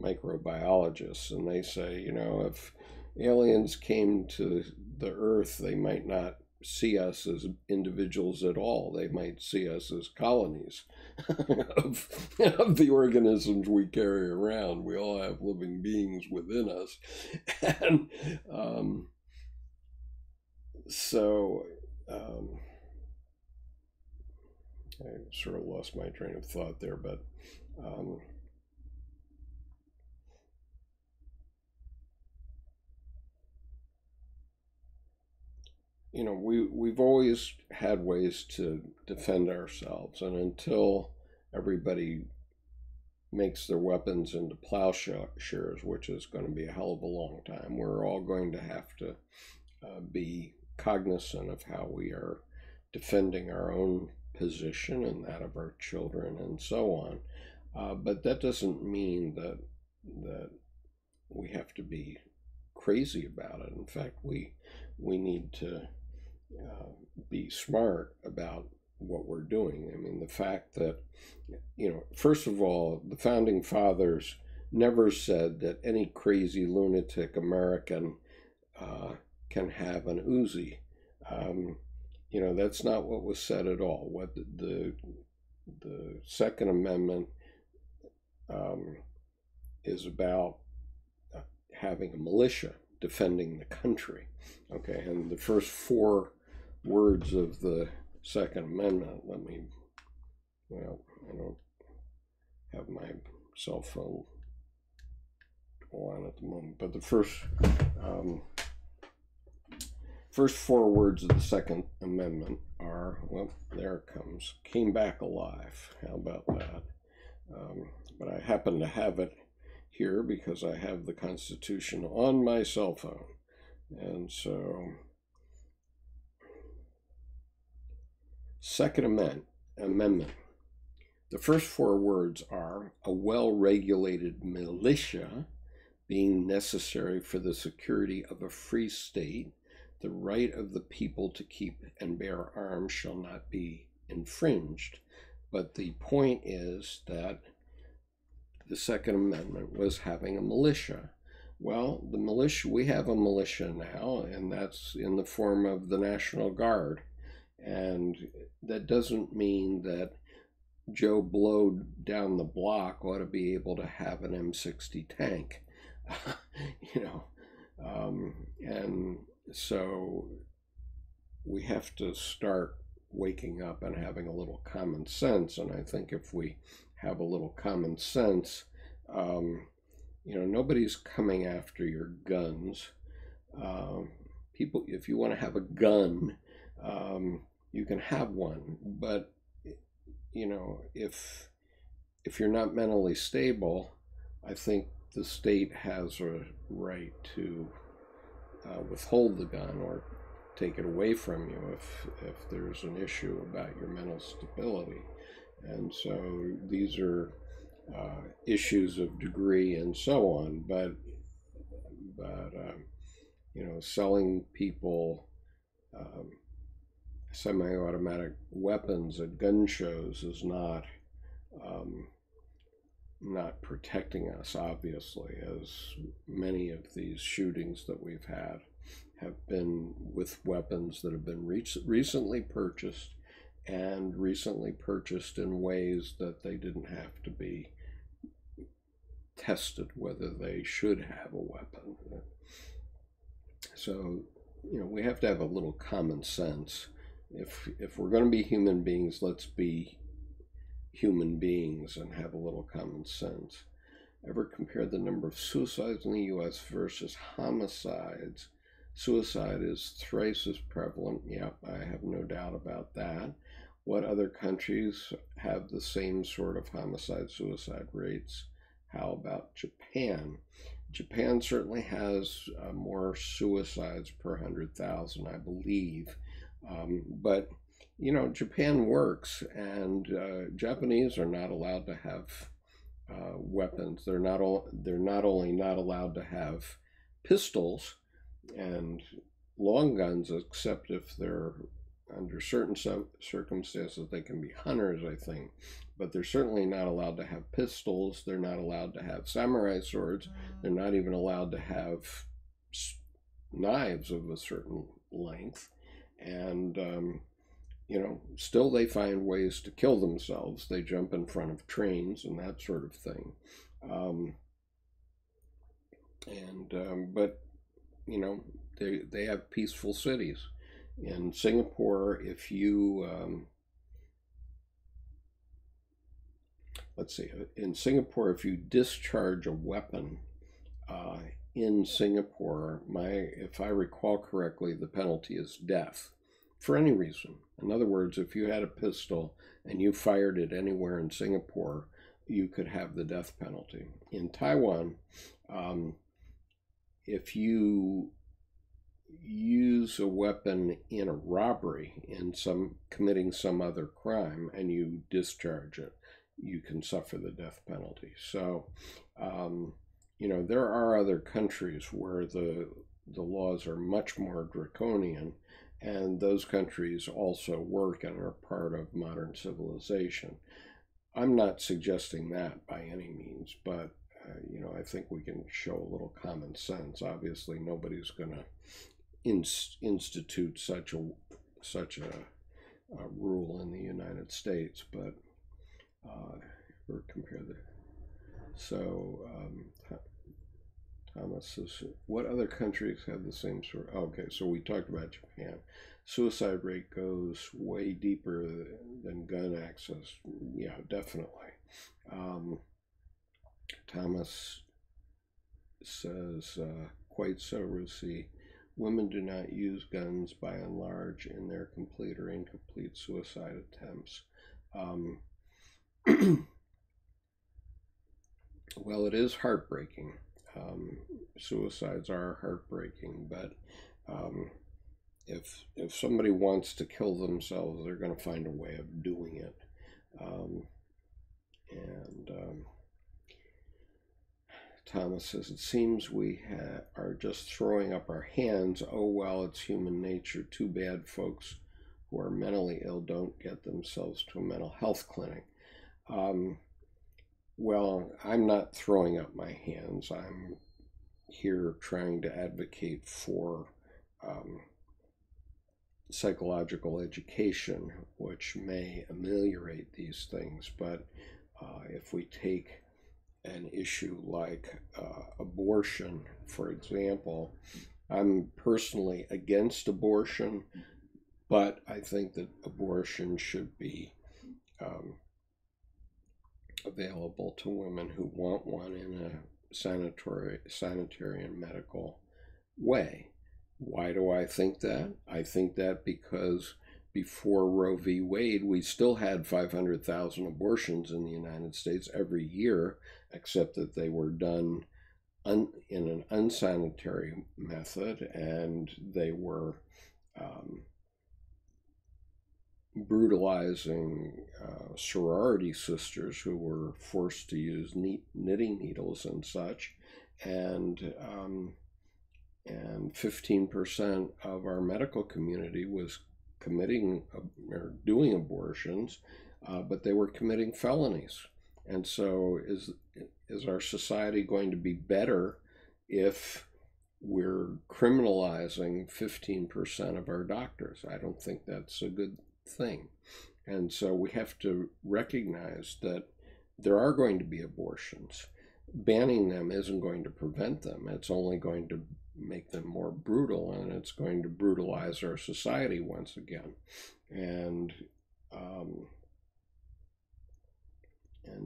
microbiologists, and they say, you know, if aliens came to the Earth, they might not see us as individuals at all. They might see us as colonies of the organisms we carry around. We all have living beings within us. And So I sort of lost my train of thought there, but um, we've always had ways to defend ourselves, and until everybody makes their weapons into plowshares, which is going to be a hell of a long time, we're all going to have to be cognizant of how we are defending our own position and that of our children and so on. But that doesn't mean that we have to be crazy about it. In fact, we need to be smart about what we're doing. I mean, the fact that, first of all, the founding fathers never said that any crazy lunatic American can have an Uzi. That's not what was said at all. What the Second Amendment is about having a militia defending the country. Okay, and the first four words of the Second Amendment, I don't have my cell phone on at the moment, but the first four words of the Second Amendment are, well, there it comes, came back alive. How about that? But I happen to have it here because I have the Constitution on my cell phone. And so, Second Amendment. The first four words are a well-regulated militia being necessary for the security of a free state. The right of the people to keep and bear arms shall not be infringed. But the point is that the Second Amendment was having a militia. Well, the militia, we have a militia now, and that's in the form of the National Guard. And that doesn't mean that Joe Blow down the block ought to be able to have an M60 tank, and so we have to start waking up and having a little common sense. And I think if we have a little common sense, nobody's coming after your guns. People, if you want to have a gun, you can have one, but if you're not mentally stable, I think the state has a right to withhold the gun or take it away from you if there's an issue about your mental stability. And so these are issues of degree and so on, but selling people semi-automatic weapons at gun shows is not protecting us, obviously, as many of these shootings that we've had have been with weapons that have been recently purchased, and recently purchased in ways that they didn't have to be tested whether they should have a weapon. So, we have to have a little common sense. If we're going to be human beings, let's be human beings and have a little common sense. Ever compare the number of suicides in the U.S. versus homicides? Suicide is thrice as prevalent. Yep, I have no doubt about that. What other countries have the same sort of homicide-suicide rates? How about Japan? Japan certainly has more suicides per 100,000, I believe. But Japan works, and Japanese are not allowed to have weapons. They're not only not allowed to have pistols and long guns, except if they're under certain circumstances they can be hunters, I think. But they're certainly not allowed to have pistols. They're not allowed to have samurai swords. They're not even allowed to have knives of a certain length. And still they find ways to kill themselves. They jump in front of trains and that sort of thing. But they have peaceful cities. In Singapore, if you, let's see, in Singapore, if you discharge a weapon in Singapore, if I recall correctly, the penalty is death for any reason. In other words, if you had a pistol and you fired it anywhere in Singapore, you could have the death penalty. In Taiwan, if you use a weapon in a robbery, in committing some other crime, and you discharge it, you can suffer the death penalty. So, there are other countries where the laws are much more draconian, and those countries also work and are part of modern civilization. I'm not suggesting that by any means, but I think we can show a little common sense. Obviously, nobody's going to institute such a rule in the United States, but or compare the. So Thomas says, what other countries have the same sort? Okay, so we talked about Japan. Suicide rate goes way deeper than gun access. Yeah, definitely. Thomas says, quite so, Rusi. Women do not use guns by and large in their complete or incomplete suicide attempts. Well, it is heartbreaking. Suicides are heartbreaking, but if somebody wants to kill themselves, they're going to find a way of doing it. Thomas says, it seems we are just throwing up our hands. Oh, well, it's human nature. Too bad folks who are mentally ill don't get themselves to a mental health clinic. Well, I'm not throwing up my hands. I'm here trying to advocate for psychological education, which may ameliorate these things. But if we take an issue like abortion, for example, I'm personally against abortion, but I think that abortion should be available to women who want one in a sanitary and medical way. Why do I think that? I think that because before Roe v. Wade, we still had 500,000 abortions in the United States every year, except that they were done in an unsanitary method, and they were brutalizing sorority sisters who were forced to use knitting needles and such, and 15% of our medical community was committing or doing abortions, but they were committing felonies. And so is our society going to be better if we're criminalizing 15% of our doctors? I don't think that's a good thing. And so we have to recognize that there are going to be abortions. Banning them isn't going to prevent them. It's only going to make them more brutal, and it's going to brutalize our society once again. And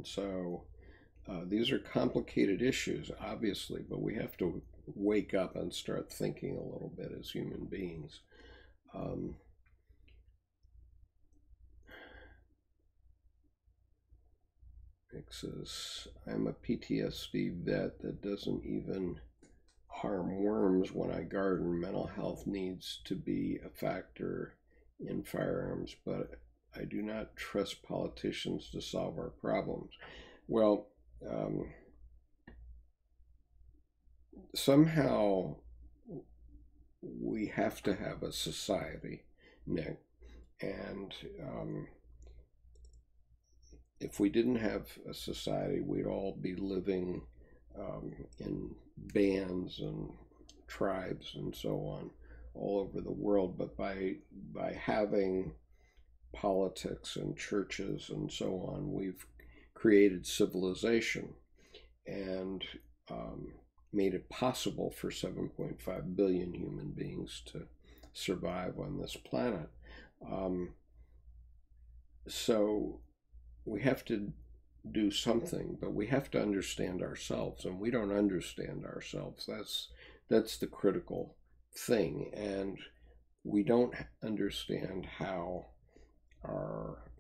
so these are complicated issues, obviously, but we have to wake up and start thinking a little bit as human beings. Nick says, I'm a PTSD vet that doesn't even harm worms when I garden. Mental health needs to be a factor in firearms, but I do not trust politicians to solve our problems. Well, somehow we have to have a society, Nick, and if we didn't have a society, we'd all be living in bands and tribes and so on all over the world. But by having politics and churches and so on, we've created civilization and made it possible for 7.5 billion human beings to survive on this planet. So we have to do something, but we have to understand ourselves, and we don't understand ourselves. That's the critical thing, and we don't understand how our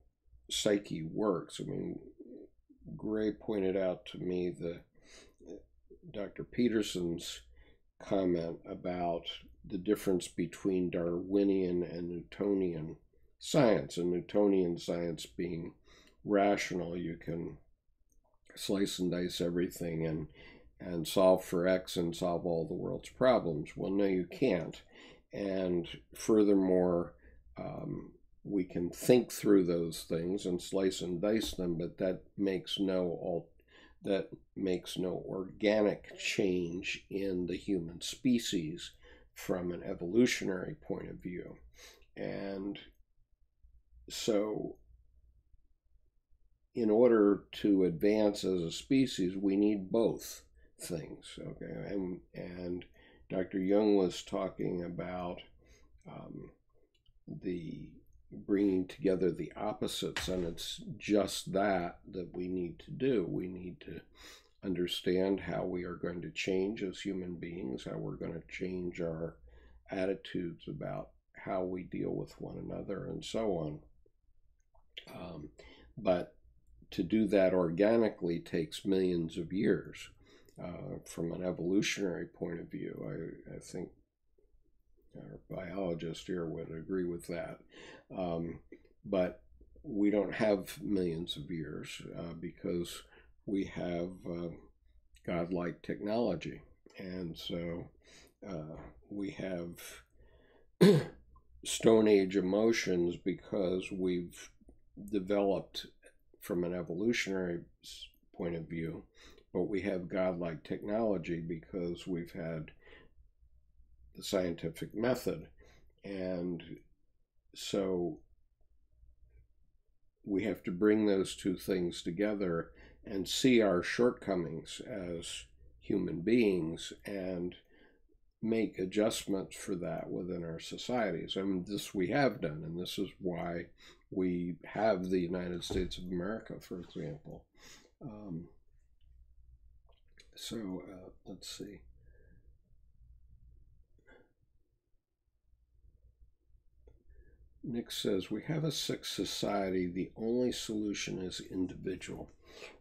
psyche works. I mean, Gray pointed out to me Dr. Peterson's comment about the difference between Darwinian and Newtonian science, and Newtonian science being rational. You can slice and dice everything and solve for X and solve all the world's problems. Well, no, you can't. And furthermore, we can think through those things and slice and dice them, but that makes no organic change in the human species from an evolutionary point of view. And so in order to advance as a species, we need both things. Okay, and Dr. Jung was talking about the bringing together the opposites, and it's just that we need to do. We need to understand how we are going to change as human beings, how we're going to change our attitudes about how we deal with one another, and so on. But to do that organically takes millions of years. From an evolutionary point of view, I think our biologist here would agree with that. But we don't have millions of years because we have godlike technology. And so we have Stone Age emotions because we've developed from an evolutionary point of view, but we have godlike technology because we've had the scientific method. And so we have to bring those two things together and see our shortcomings as human beings and make adjustments for that within our societies. I mean, this we have done, and this is why we have the United States of America, for example. Let's see. Nick says, we have a sick society. The only solution is individual.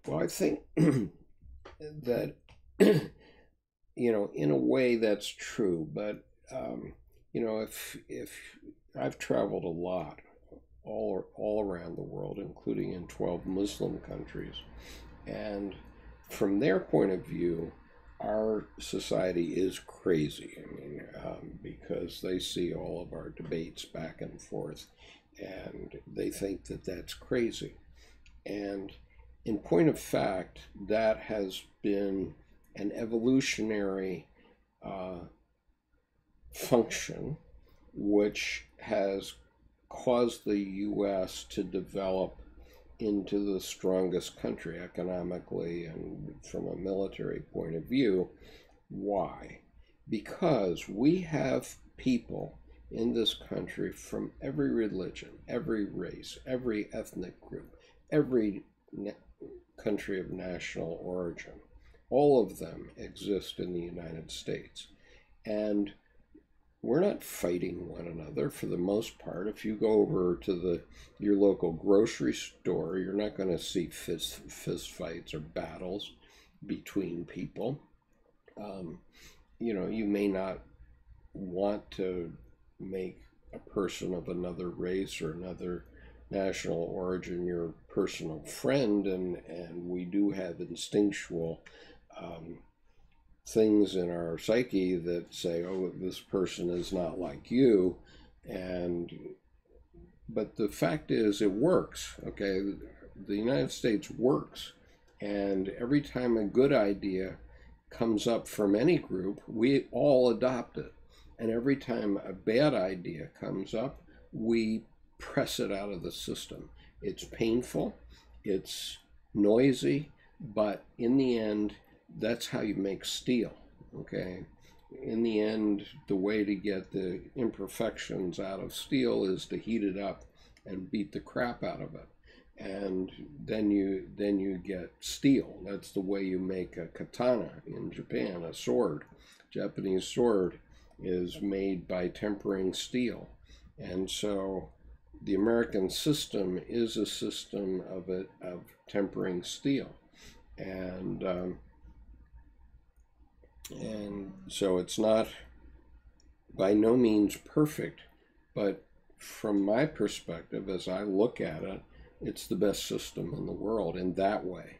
Well, I think that, in a way that's true, but, if I've traveled a lot all around the world, including in 12 Muslim countries, and from their point of view, our society is crazy. I mean, because they see all of our debates back and forth, and they think that that's crazy. And in point of fact, that has been an evolutionary function which has caused the U.S. to develop into the strongest country economically and from a military point of view. Why? Because we have people in this country from every religion, every race, every ethnic group, every country of national origin. All of them exist in the United States. And we're not fighting one another for the most part. If you go over to your local grocery store, you're not going to see fist fights or battles between people. You may not want to make a person of another race or another national origin your personal friend, and we do have instinctual things in our psyche that say, oh, this person is not like you. But the fact is, it works. Okay, the United States works, and every time a good idea comes up from any group, we all adopt it. And every time a bad idea comes up, we press it out of the system. It's painful, it's noisy, but in the end, that's how you make steel. Okay, in the end, the way to get the imperfections out of steel is to heat it up and beat the crap out of it. And then you get steel. That's the way you make a katana in Japan, a sword. Japanese sword is made by tempering steel. And so the American system is a system of tempering steel. And so it's not by no means perfect, but from my perspective, as I look at it, it's the best system in the world in that way.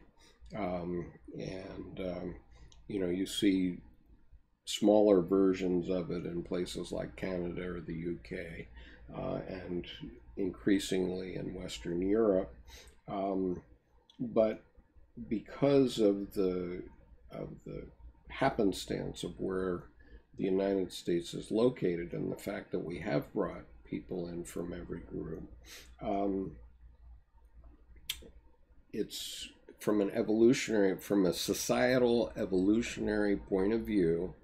You see smaller versions of it in places like Canada or the UK, and increasingly in Western Europe. But because of the happenstance of where the United States is located and the fact that we have brought people in from every group, it's from a societal evolutionary point of view,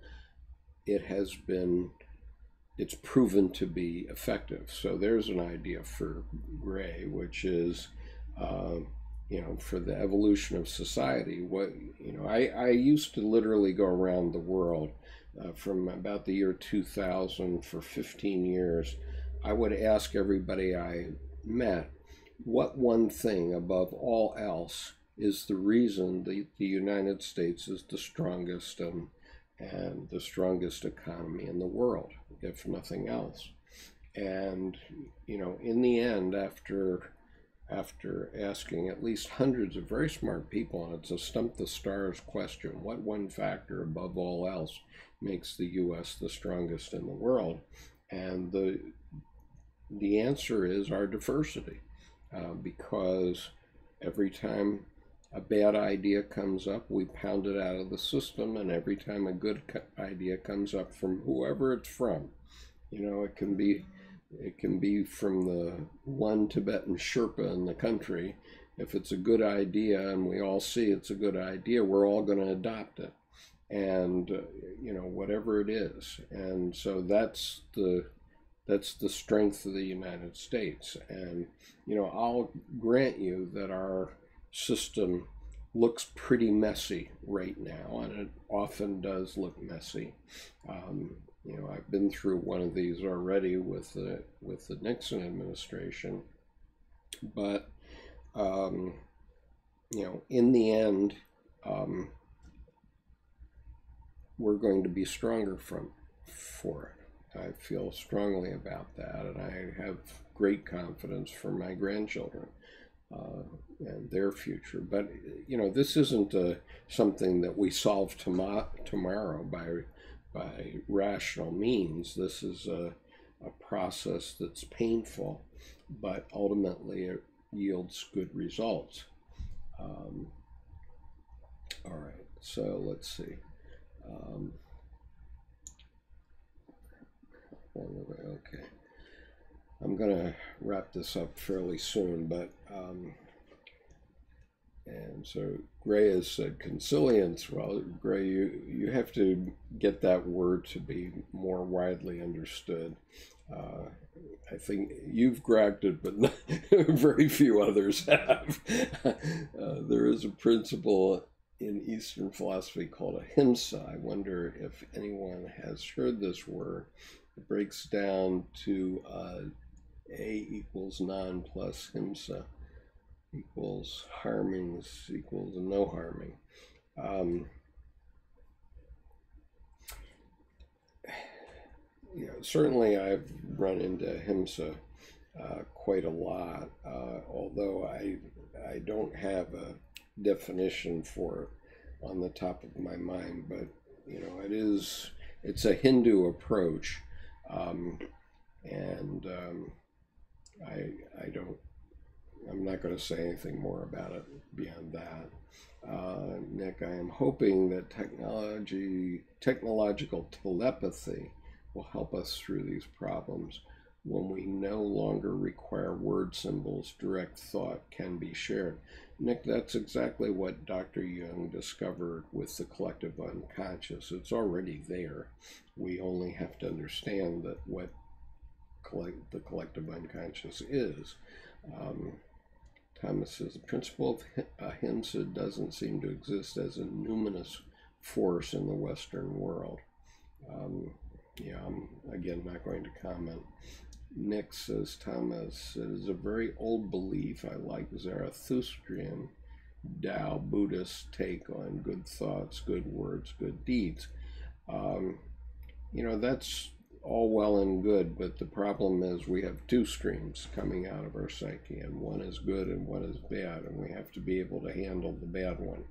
it's proven to be effective. So there's an idea for Gray, which is, for the evolution of society. I used to literally go around the world from about the year 2000 for 15 years. I would ask everybody I met, what one thing above all else is the reason the United States is the strongest and the strongest economy in the world, if nothing else. And, in the end, after asking at least hundreds of very smart people, and it's a stump the stars question, what one factor above all else makes the U.S. the strongest in the world? And the answer is our diversity, because every time a bad idea comes up, we pound it out of the system, and every time a good idea comes up from whoever it's from, it can be from the one Tibetan Sherpa in the country. If it's a good idea and we all see it's a good idea, we're all going to adopt it, and whatever it is. And so that's the strength of the United States. And I'll grant you that our system looks pretty messy right now, and it often does look messy. I've been through one of these already with the Nixon administration, but in the end, we're going to be stronger for it. I feel strongly about that, and I have great confidence for my grandchildren and their future. But this isn't something that we solve tomorrow by rational means. This is a process that's painful, but ultimately it yields good results. All right, so let's see. Okay, I'm gonna wrap this up fairly soon, but and so Gray has said consilience. Well, Gray, you have to get that word to be more widely understood. I think you've grabbed it, but very few others have. There is a principle in Eastern philosophy called ahimsa. I wonder if anyone has heard this word. It breaks down to A equals non plus himsa equals harming equals no harming. Certainly I've run into ahimsa quite a lot, although I don't have a definition for it on the top of my mind, but it's a Hindu approach, and I'm not going to say anything more about it beyond that. Nick, I am hoping that technological telepathy will help us through these problems. when we no longer require word symbols, direct thought can be shared. Nick, that's exactly what Dr. Jung discovered with the collective unconscious. It's already there. We only have to understand that what the collective unconscious is. Thomas says the principle of ahimsa doesn't seem to exist as a numinous force in the Western world. Yeah, I'm again not going to comment. Nick says, Thomas, it is a very old belief. I like Zarathustrian Tao Buddhist take on good thoughts, good words, good deeds. That's all well and good, but the problem is we have two streams coming out of our psyche, and one is good and one is bad, and we have to be able to handle the bad one.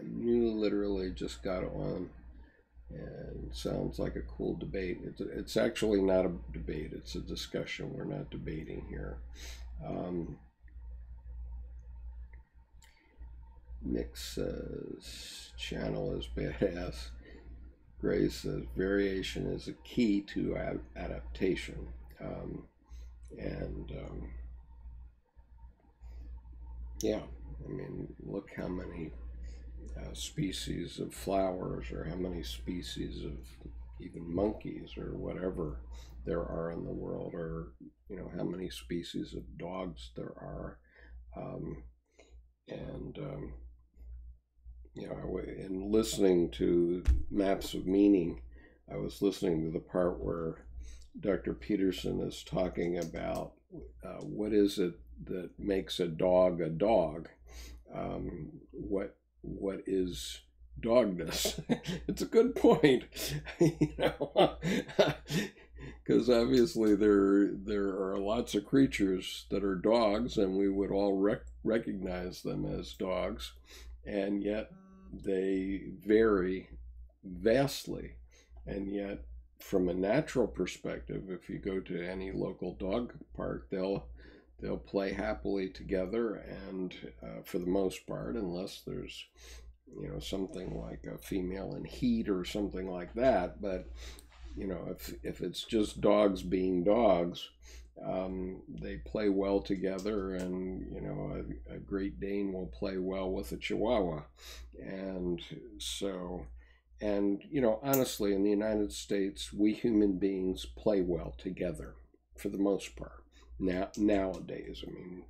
You literally just got on, and sounds like a cool debate. It's actually not a debate, it's a discussion. We're not debating here. Nick says, channel is badass. Gray says, variation is a key to adaptation. Yeah, I mean, look how many species of flowers, or how many species of even monkeys or whatever there are in the world, or how many species of dogs there are. In listening to Maps of Meaning, I was listening to the part where Dr. Peterson is talking about what is it that makes a dog a dog? What is dogness? It's a good point, because obviously there are lots of creatures that are dogs, and we would all recognize them as dogs, and yet they vary vastly. And yet, from a natural perspective, if you go to any local dog park, they'll play happily together, and for the most part, unless there's something like a female in heat or something like that. But if it's just dogs being dogs, they play well together, and a Great Dane will play well with a Chihuahua. And so, honestly, in the United States, we human beings play well together for the most part. Nowadays, I mean,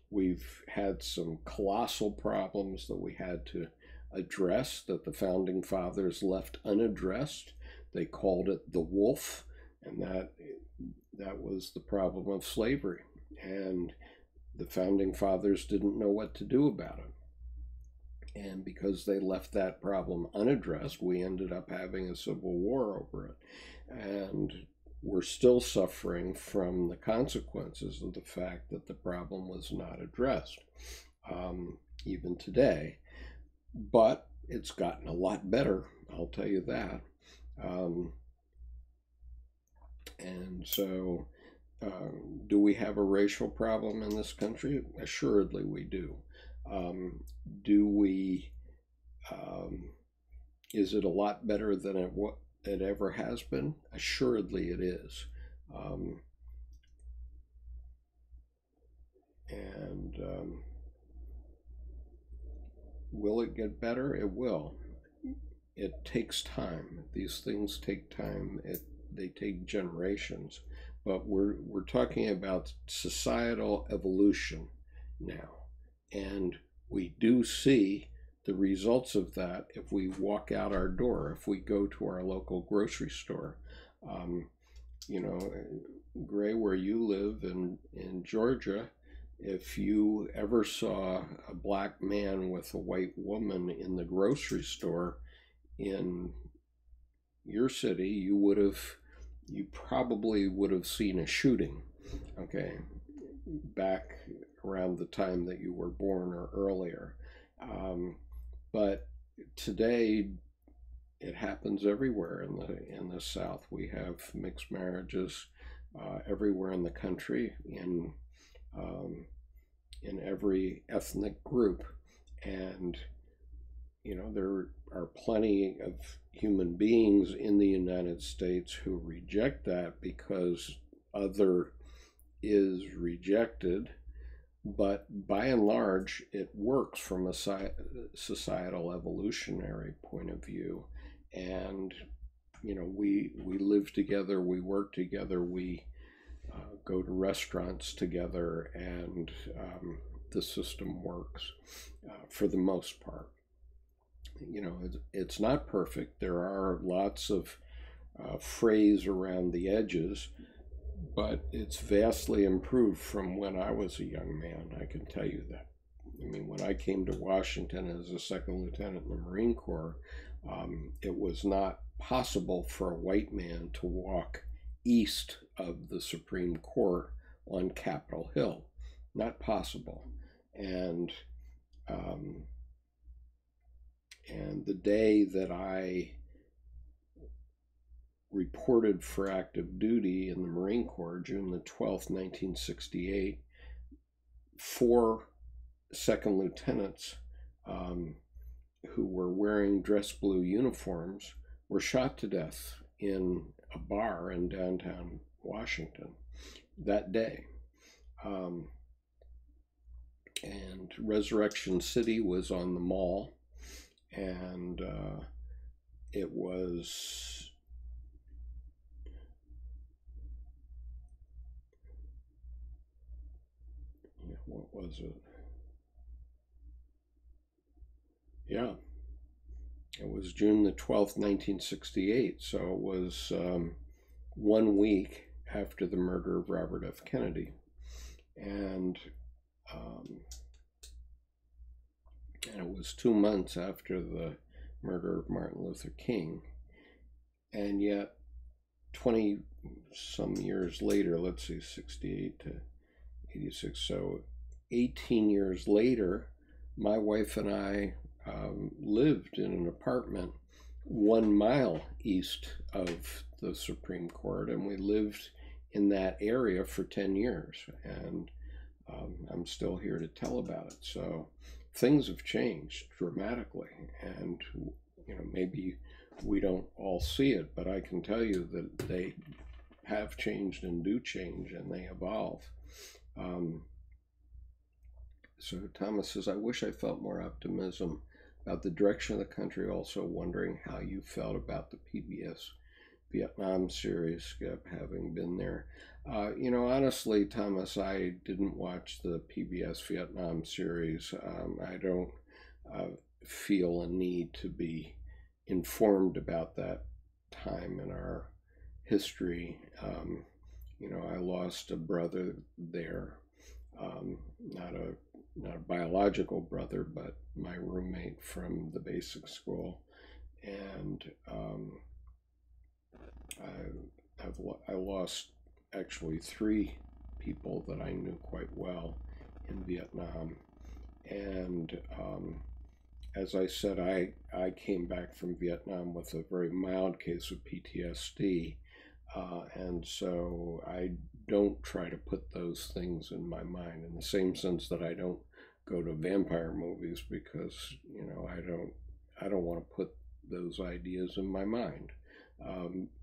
we've had some colossal problems that we had to address, that the founding fathers left unaddressed. They called it the wolf, and that was the problem of slavery. And the founding fathers didn't know what to do about it. And because they left that problem unaddressed, we ended up having a civil war over it. And we're still suffering from the consequences of the fact that the problem was not addressed, even today. But it's gotten a lot better, I'll tell you that. And so, do we have a racial problem in this country? Assuredly we do. Do we, is it a lot better than it ever has been? Assuredly it is. Will it get better? It will. It takes time. These things take time. They take generations. But we're talking about societal evolution now. And we do see the results of that if we walk out our door, if we go to our local grocery store. Gray, where you live in Georgia, if you ever saw a black man with a white woman in the grocery store in your city, you probably would have seen a shooting, okay, back around the time that you were born or earlier. But today, it happens everywhere in the South. We have mixed marriages everywhere in the country, in every ethnic group, and there are plenty of human beings in the United States who reject that because other is rejected, but by and large, it works from a societal evolutionary point of view. And, we live together, we work together, we go to restaurants together, and the system works for the most part. It's not perfect. There are lots of frays around the edges, but it's vastly improved from when I was a young man, I can tell you that. I mean, when I came to Washington as a second lieutenant in the Marine Corps, it was not possible for a white man to walk east of the Supreme Court on Capitol Hill. Not possible. And the day that I reported for active duty in the Marine Corps, June the 12th, 1968, 4 second lieutenants who were wearing dress blue uniforms were shot to death in a bar in downtown Washington that day. And Resurrection City was on the Mall, and it was what was it? Yeah, it was June the 12th, 1968. So it was 1 week after the murder of Robert F. Kennedy. And it was 2 months after the murder of Martin Luther King. And yet, 20 some years later, let's see, 68 to 86, so 18 years later, my wife and I lived in an apartment 1 mile east of the Supreme Court, and we lived in that area for 10 years, and I'm still here to tell about it. So things have changed dramatically, and maybe we don't all see it, but I can tell you that they have changed and do change, and they evolve. So Thomas says, I wish I felt more optimism about the direction of the country, also wondering how you felt about the PBS Vietnam series, Skip, having been there. Honestly, Thomas, I didn't watch the PBS Vietnam series. I don't feel a need to be informed about that time in our history. I lost a brother there, not a biological brother, but my roommate from the basic school, and I lost actually 3 people that I knew quite well in Vietnam, and as I said, I came back from Vietnam with a very mild case of PTSD, and so I don't try to put those things in my mind, in the same sense that I don't go to vampire movies, because I don't want to put those ideas in my mind.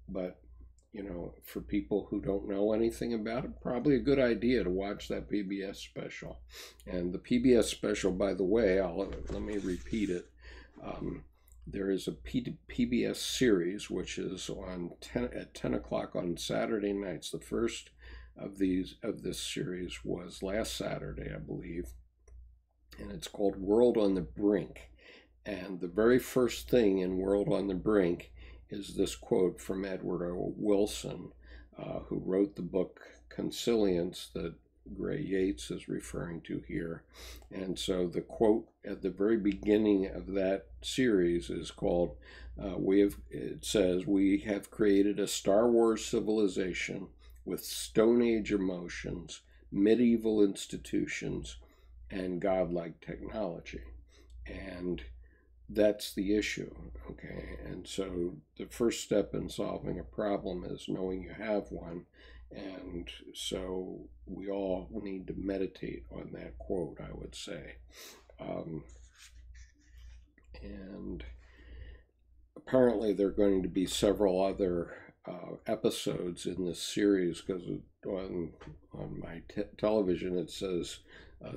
But for people who don't know anything about it, probably a good idea to watch that PBS special. And the PBS special, by the way, let me repeat it. There is a PBS series which is on at 10 o'clock on Saturday nights. The first of this series was last Saturday, I believe, and it's called World on the Brink. And the very first thing in World on the Brink is this quote from Edward O. Wilson, who wrote the book Consilience that Gray Yates is referring to here. And so the quote at the very beginning of that series is called, it says, "We have created a Star Wars civilization with Stone Age emotions, medieval institutions, and godlike technology." And that's the issue, okay? And so the first step in solving a problem is knowing you have one. And so we all need to meditate on that quote, I would say. And apparently there are going to be several other episodes in this series, because on my television it says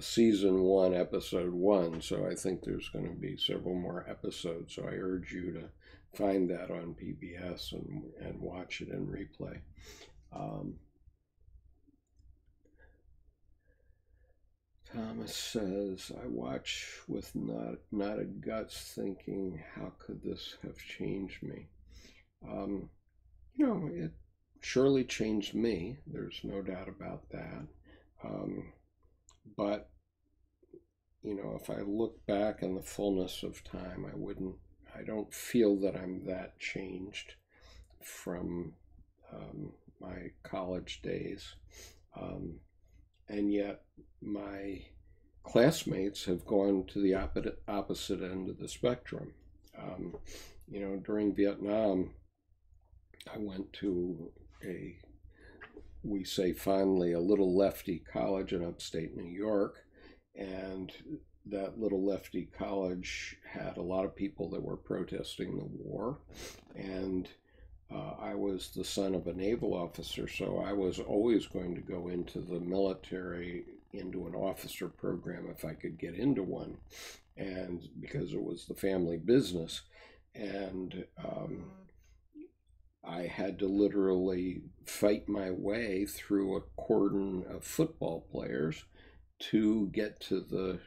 season 1, episode 1. So I think there's going to be several more episodes. So I urge you to find that on PBS and watch it in replay. Thomas says, I watch with knotted guts thinking, how could this have changed me? It surely changed me. There's no doubt about that. But, if I look back in the fullness of time, I don't feel that I'm that changed from my college days. And yet my classmates have gone to the opposite end of the spectrum. During Vietnam, I went to we say fondly, a little lefty college in upstate New York, and that little lefty college had a lot of people that were protesting the war, and I was the son of a naval officer, so I was always going to go into the military, into an officer program if I could get into one, and because it was the family business. And I had to literally fight my way through a cordon of football players to get to the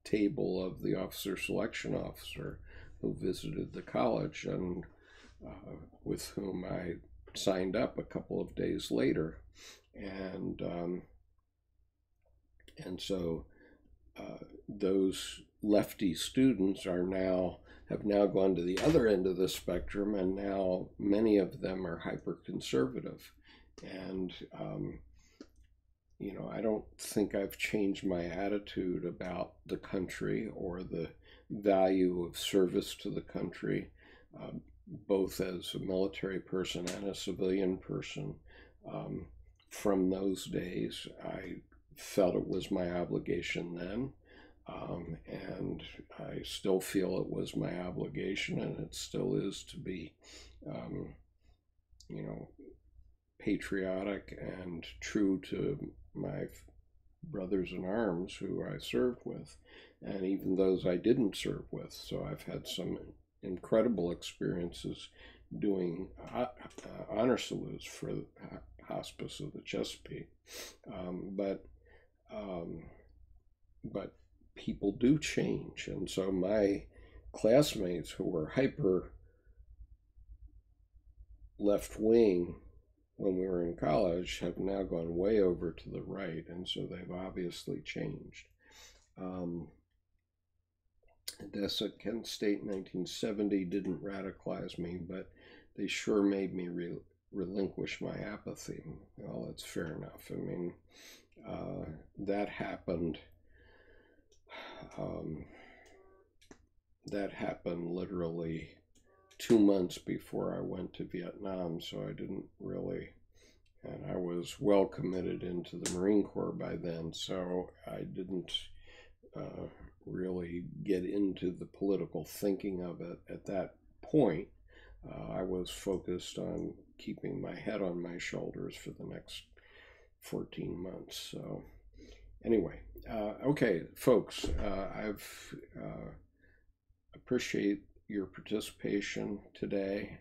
table of the officer selection officer who visited the college, and with whom I signed up a couple of days later. And so those lefty students have now gone to the other end of the spectrum, and now many of them are hyper-conservative. And, I don't think I've changed my attitude about the country or the value of service to the country, both as a military person and a civilian person. From those days, I felt it was my obligation then. And I still feel it was my obligation, and it still is, to be, patriotic and true to my brothers in arms who I served with, and even those I didn't serve with. So I've had some incredible experiences doing honor salutes for the Hospice of the Chesapeake. But people do change, and so my classmates who were hyper left-wing when we were in college have now gone way over to the right, and so they've obviously changed. Odessa, Kent State, 1970 didn't radicalize me, but they sure made me relinquish my apathy. Well, that's fair enough. I mean, that happened literally 2 months before I went to Vietnam, so I didn't really, and I was well committed into the Marine Corps by then, so I didn't really get into the political thinking of it at that point. I was focused on keeping my head on my shoulders for the next 14 months. So anyway, okay, folks, I've appreciate your participation today.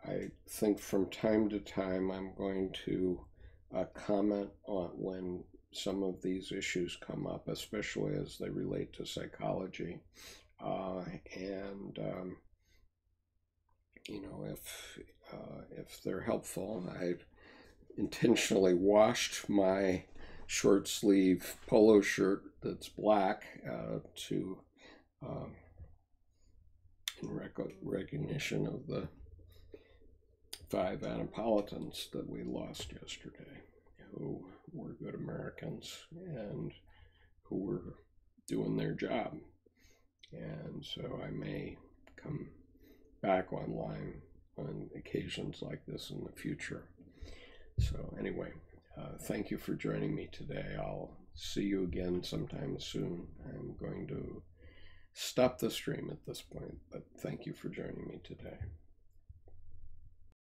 I think from time to time I'm going to comment on when some of these issues come up, especially as they relate to psychology. If they're helpful, I intentionally washed my short sleeve polo shirt that's black in recognition of the 5 Annapolitans that we lost yesterday, who were good Americans and who were doing their job. And so I may come back online on occasions like this in the future. So anyway, thank you for joining me today. I'll see you again sometime soon. I'm going to stop the stream at this point, but thank you for joining me today.